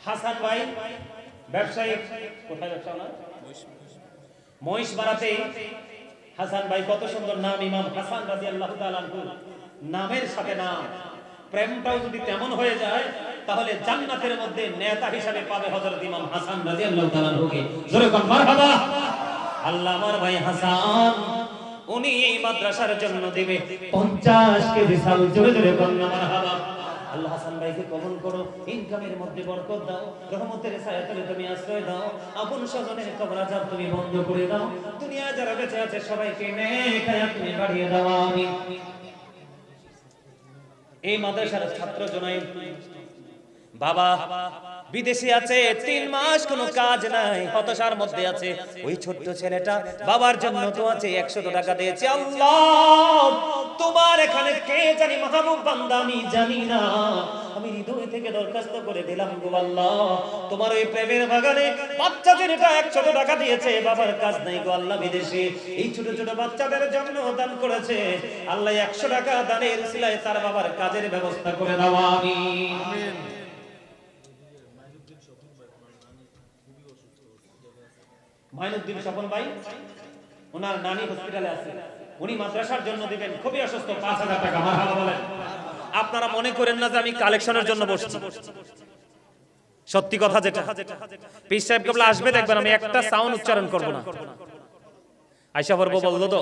হাসান ভাই ব্যবসায়ী কোথায় ব্যবসা না মহিষ মারাতে হাসান ভাই কত সুন্দর নাম ইমাম হাসান রাদিয়াল্লাহু তাআলা আনহু নামের সাথে নাম প্রেমটাও যদি তেমন হয়ে যায় তাহলে জান্নাতের মধ্যে নেতা হিসেবে পাবে হযরত ইমাম হাসান রাদিয়াল্লাহু তাআলা আনহুকে জোরে কোন মারহাবা আল্লাহ আমার ভাই হাসান উনি এই মাদ্রাসার জন্য দিবে 50 কেজি চাল জোরে জোরে কোন মারহাবা আল্লাহ হাসান ভাইকে কবুল করো ইনকামের মধ্যে বরকত দাও রহমতের ছায়াতলে তুমি আশ্রয় দাও আপন স্বজনের কবর আযাব তুমি বন্ধ করে দাও দুনিয়া যারা বেঁচে আছে সবাইকে নেক হায়াত তুমি বাড়িয়ে দাও আমিন এই মাদ্রাসার ছাত্র জনাইব বাবা বিদেশে আছে 3 মাস কোনো কাজ নাই হতাশার মধ্যে আছে ওই ছোট্ট ছেলেটা বাবার জন্য তো আছে 100 টাকা দিয়েছে আল্লাহ তোমার এখানে কে জানি মাহবুব বান্দা আমি জানি না আমি হৃদয় থেকে দরখাস্ত করে দিলাম গো আল্লাহ তোমার ওই প্রেমের বাগানে বাচ্চা ছেলেটা 100 টাকা দিয়েছে বাবার কাজ নাই গো আল্লাহ বিদেশে এই ছোট ছোট বাচ্চাদের জন্য দান করেছে আল্লাহ 100 টাকা দানের উসিলায় তার বাবার কাজের ব্যবস্থা করে দাও আমিন আমিন মাইনুদ্দিন স্বপন ভাই ওনার নানি হসপিটালে আছে উনি মাদ্রাসার জন্য দিবেন খুবই অসুস্থ 5000 টাকা মারহাবা বলেন আপনারা মনে করেন না যে আমি কালেকশনের জন্য বসছি সত্যি কথা যেটা পীর সাহেব কেবল আসবে দেখবেন আমি একটা সাউন্ড উচ্চারণ করব না আয়েশা পড়বো বললো তো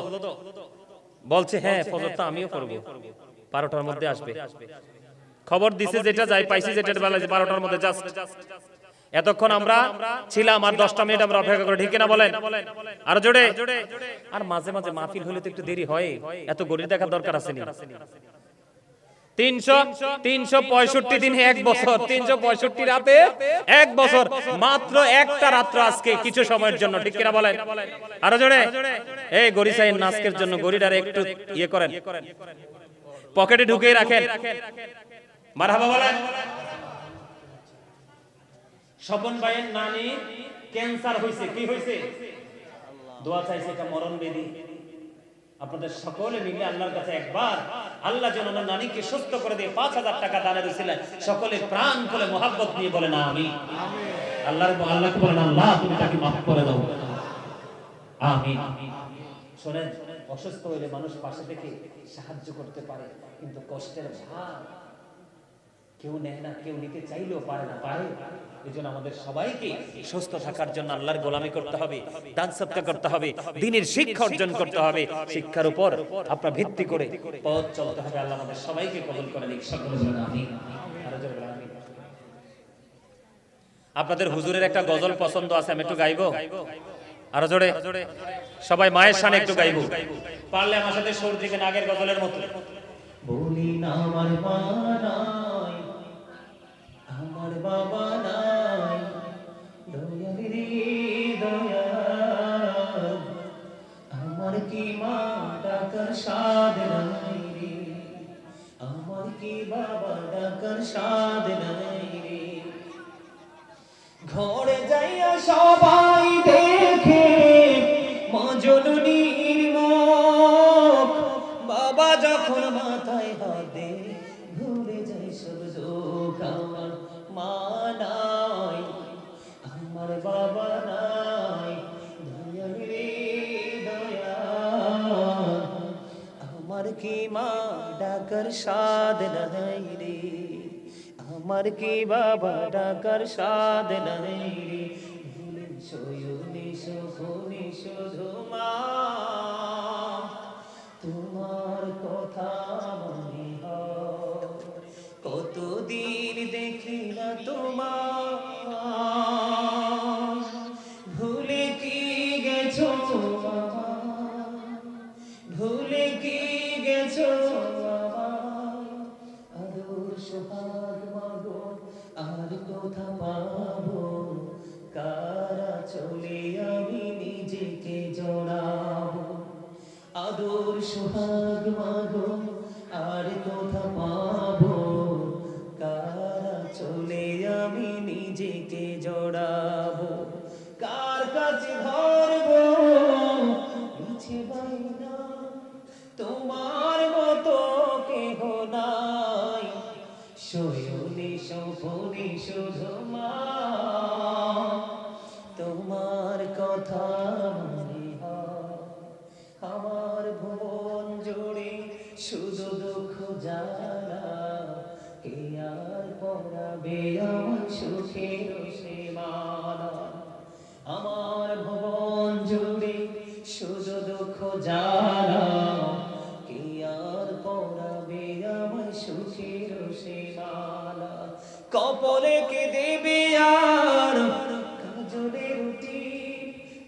বলছে হ্যাঁ ফজরটা আমিও পড়ব 12টার মধ্যে আসবে খবর দিছে যেটা যাই পাইছি যেটা বেলা 12টার মধ্যে জাস্ট এতক্ষণ আমরা ছিলাম আর 10টা মিনিট আমরা অপেক্ষা করে ঠিক না বলেন আর জোরে আর মাঝে মাঝে মাহফিল হলে তো একটু দেরি হয় এত গড়ির দেখার দরকার আছে নি 365 দিনে এক বছর 365 রাতে এক বছর মাত্র একটা রাত্র আজকে কিছু সময়ের জন্য ঠিক কিনা বলেন আর জোরে এই গড়ি সাইন নাচকের জন্য গড়িটারে একটু ইয়ে করেন পকেটে ঢুকিয়ে রাখেন মারহাবা বলেন স্বপন ভাইয়ের নানি ক্যান্সার হইছে কি হইছে দোয়া চাইছে এটা মরণ ব্যাধি আপনাদের সকলে মিলে আল্লাহর কাছে একবার আল্লাহ যেন ওনার নানিকে সুস্থ করে দিয়ে 5000 টাকা দানের উসিলায় সকলে প্রাণ খুলে মোহাব্বত নিয়ে বলেন আমিন আল্লাহকে বলেন আল্লাহ তুমি তাকে মাফ করে দাও আমিন শুনেন অসুস্থ হইলে মানুষ পাশে থেকে সাহায্য করতে পারে কিন্তু কষ্টের ভার কেউ নেয় না কেউ নিতে চাইলেও পারে না পারে এজন্য আমাদের সবাইকে সুস্থ থাকার জন্য আল্লাহর গোলামি করতে হবে দান সদকা করতে হবে দ্বীনের শিক্ষা অর্জন করতে হবে শিক্ষার উপর আপনার ভিত্তি করে পথ চলতে হবে আল্লাহ আমাদের সবাইকে কবুল করেন সকলে বলেন আমিন আমিন আপনাদের হুজুরের একটা গজল পছন্দ আছে আমি একটু গাইবো আরো জোরে সবাই মায়ের শানে একটু গাইবো পারলে আমার সাথে সুর দিবেন আগের গজলের মতো বলি না আমার মা নাই আমার বাবা নাই দয়াল রে দয়াল আমার কি মা ডাকার স্বাদ নাই রে আমার কি বাবা ডাকার স্বাদ নাই রে ঘরে যাইয়া সবাই দেখে মজনুনির মুখ বাবা যখন মাথায় হাত দে ভুলে যায় সব দুঃখ আমার মা নাই আমার বাবা নাই দয়াল রে দয়াল আমার কি মা ডাকার স্বাদ নাই রে আমার কি বাবা ডাকার স্বাদ নাই রে ভুলেন শয়নে শোভনে শুধু মা তোমার কথা মনে হয় কতদিন দেখি না তোমার ভুলে কি গেছো ভুলে কি গেছো আদর সোহাগ মাগো আর কোথা পাবো কারা চলে আমি নিজেকে জড়াবো আদর সোহাগ মাগো আর কোথা পাবো কারা চলে আমি নিজেকে জড়াবো কার কাছে ধরবো মিছে বাইনা তোমার মতো কেহ নাই শয়নে স্বপনে শুধু মা তোমার কথা মনে হয়, আমার ভুবন জুড়ে শুধু দুঃখ জ্বালা, কে আর পড়াবে আমার সুখের সীমানা। আমার ভুবন জুড়ে শুধু দুঃখ জ্বালা, কে আর পড়াবে আমার সুখের সীমানা। কপালে কে দেবে আর কাজলে রুটি,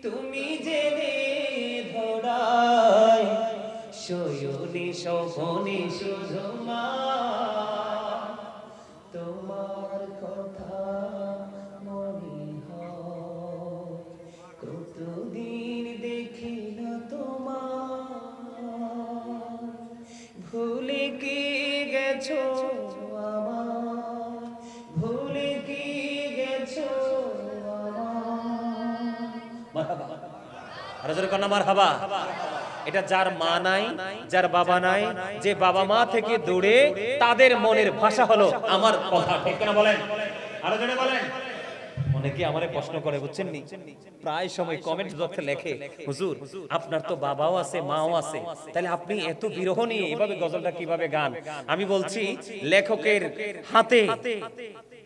তুমি জেনে ধরায় শয়নে স্বপনে শুধু মা, তোমার কথা মনে হয়, কতদিন দেখি না তোমার, ভুলে কি গেছো আমার, ভুলে কি গেছো আমার। আর জোরে কন্যা মারহাবা। এটা যার মা নাই, যার বাবা নাই, যে বাবা মা থেকে দূরে, তাদের মনের ভাষা হলো আমার কথা। ঠিক না বলেন? আরো জোরে বলেন। অনেকে আমারে প্রশ্ন করে, বুঝছেন নি, প্রায় সময় কমেন্ট বক্সে লেখে, হুজুর আপনার তো বাবাও আছে মাও আছে, তাহলে আপনি এত বিরহ নিয়ে এভাবে গজলটা কিভাবে গান? আমি বলছি লেখকের হাতে,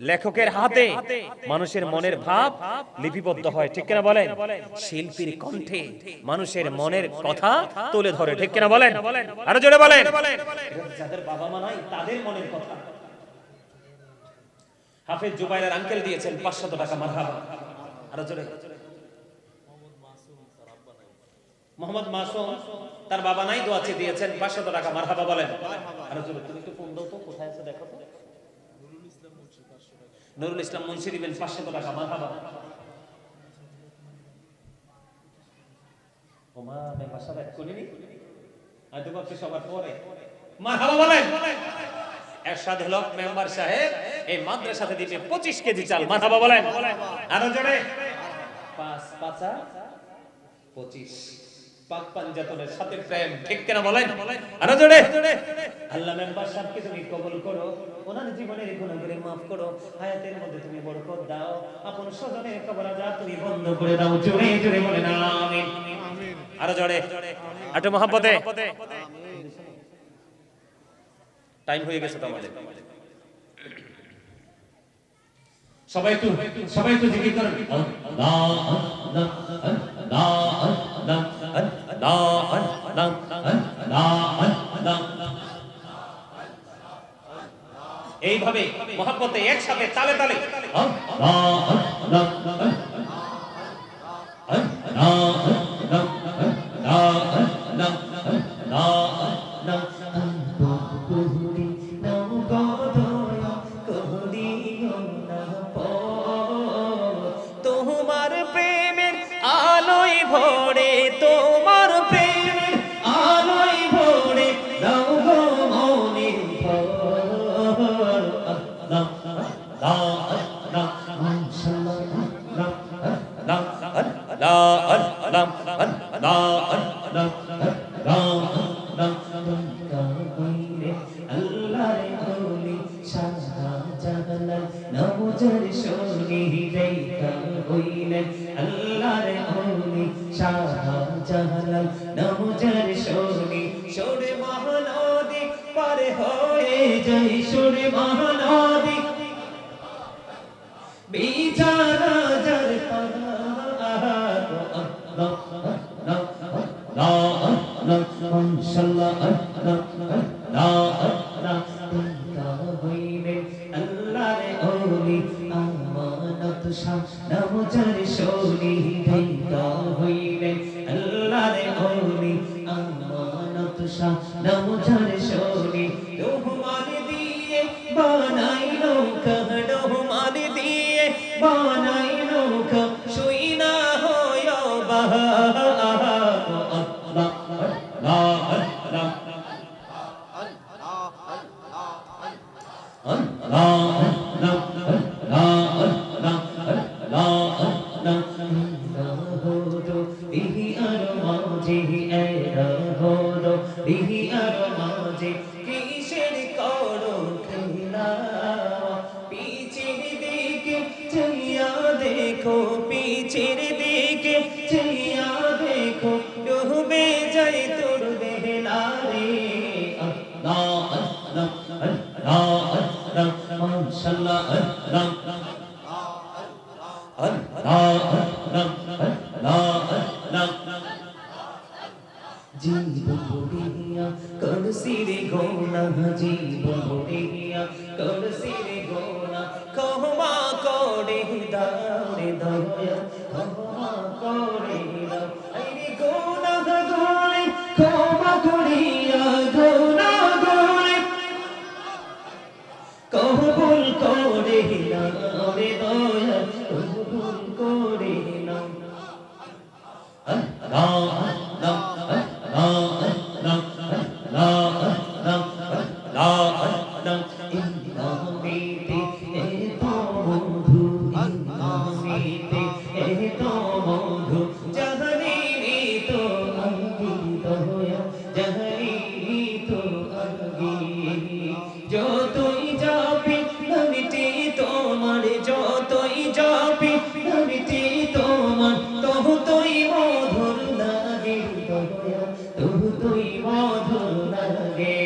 লেখকের হাতে মানুষের মনের ভাব লিপিবদ্ধ হয়। ঠিক কিনা বলেন? শিল্পীর কণ্ঠে মানুষের মনের কথা তুলে ধরে। ঠিক কিনা বলেন? আরো জোরে বলেন। যাদের বাবা মা নাই তাদের মনের কথা। হাফেজ জুবাইরের আঙ্কেল দিয়েছেন 500 টাকা, মারহাবা। আরো জোরে। মোহাম্মদ মাসুম তার বাবা নাই, দোয়া চেয়ে দিয়েছেন 500 টাকা, মারহাবা বলেন। আরো জোরে। তুমি একটু ফোন দাও তো, কোথায় আছে দেখো তো। নুরুল ইসলাম মুন্সি দিবেন 500 টাকা, মারহাবা। ওমা আমি ভাষা ব্যাক করিনি, আজ ভাবছি সবার পরে, মারহাবা বলেন। এরশাদ হক মেম্বার সাহেব এই মাদ্রাসাতে দিবে 25 কেজি চাল, মারহাবা বলেন। আরো জোরে। 5 5 25, পাক পাঞ্জাতনের সাথে প্রেম। ঠিক কিনা বলেন? আরো জোরে। আল্লাহ মেম্বার সাহেবকে তুমি কবুল করো, ওনার জীবনের গুনাহগুলো maaf করো, হায়াতের মধ্যে তুমি বরকত দাও, আপন স্বজনের কবর আযাব তুমি বন্ধ করে দাও। জোরে জোরে বলেন আমিন। আমিন। আরো জোরে। একটু মহব্বতে। টাইম হয়ে গেছে তো আমাদের। সবাই একটু জিকির করেন। আল্লাহ আল্লাহ আল্লাহ আল্লাহ আল্লাহ আল্লাহ আল্লাহ। এইভাবে মহব্বতে একসাথে তালে তালে আল্লাহ আল্লাহ তোমার প্রেমের আলোয় ভরে, তোমার প্রেমের আলোয় ভরে দাও গো মনের ভর। আল্লাহ আল্লাহ আল্লাহ মাশাআল্লাহ আল্লাহ আল্লাহ আল্লাহ আল্লাহ আল্লাহ আল্লাহর ওলি শাহজালাল নবজর শোনি দেখা হইলেন, আল্লাহর ওলি শাহজালাল নবজর শোনি, সুরে মহানদী পার হয়ে যাই, সুরে মহানদী বিছানা যার পারা। আল্লাহ আল্লাহ আল্লাহ আল্লাহ মাশাআল্লাহ আল্লাহ আল্লাহ আল্লাহ হইলেন আল্লাহর ওলি আমানত শাহ নবজর শোনি দেখা হইলেন, আল্লাহর ওলি আমানত শাহ নবজর শোনি। রহমান দিয়ে বানাইলো রহমান দিয়ে বানাইলো শুই না হয় বাহা। কিসের করো খেলা, পিছের দিকে চাইয়া দেখো, পিছের করছি রে গুনাহ জীবন ভরিয়া করছি রে গুনাহ ক্ষমা করে দাও রে দয়া ক্ষমা করে দাও এই রে গুনাহ করে ক্ষমা করিয়া গুনাহ করে কবুল করে নাও রে দয়া কবুল করে নাও আল্লাহ আল্লাহ আল্লাহ আল্লাহ আল্লাহ আল্লাহ ইন্নামিতে এতো বন্ধু ইন্নামিতে এতো বন্ধু জাহানি তো আঙ্গি দয়া জাহানি তো আঙ্গি যতই যাবি নামিতে তোমার যতই যাবি নামিতে তোমার ততই মধুর লাগে দয়া ততই মধুর লাগে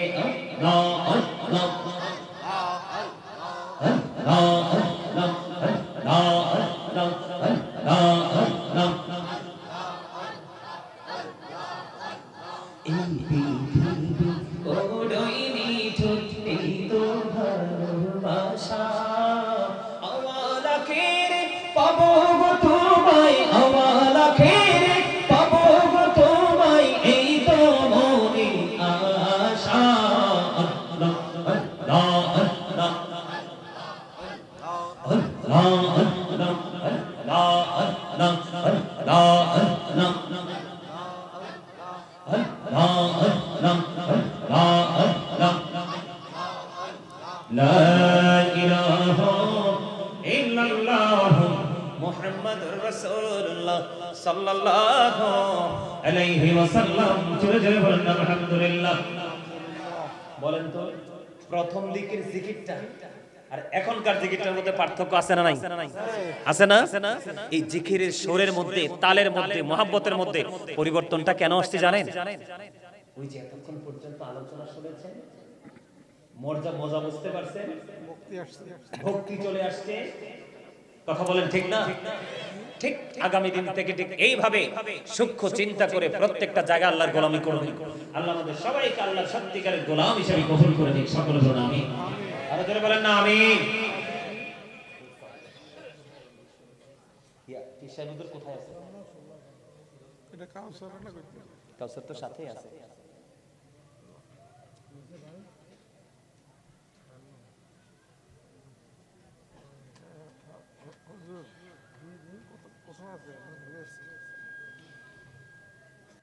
আল্লাহ আল্লাহ আল্লাহ আল্লাহ আল্লাহ আল্লাহ আল্লাহ এই পৃথিবী বড়ই নিঠুর এই তো ভালোবাসা আওয়ালা খেরে পাবো গো তোমায় আওয়ালা খেরে পাবো গো তোমায় এই তো মনে আশা আল্লাহ আল্লাহ আল্লাহ আল্লাহ আল্লাহ আল্লাহ আল্লাহ আল্লাহ لا إله إلا الله محمد رسول الله صلى الله عليه وسلم الحمد لله বলেন তো প্রথম দিকের জিকিরটা আর এখনকার জিকিরটার মধ্যে পার্থক্য আছে না নাই আছে না এই জিকিরের সুরের মধ্যে তালের মধ্যে মহব্বতের মধ্যে পরিবর্তনটা কেন আসছে জানেন ওই যে এতক্ষণ পর্যন্ত আলোচনা শুনেছেন মজা বুঝতে পারছেন ভক্তি চলে আসছে কথা বলেন ঠিক না ঠিক আগামী দিন থেকে ঠিক এইভাবে সূক্ষ্ম চিন্তা করে প্রত্যেকটা জায়গায় আল্লাহর গোলামি করবেন আল্লাহ আমাদের সবাইকে আল্লাহর সত্যিকারের গোলাম হিসেবে কবুল করে দিন সকলে বলুন আমিন আর জোরে বলেন না আমিন পীর সাহেব হুজুর কোথায় আছে এটা কাউসার না কাউসার তো সাথেই আছে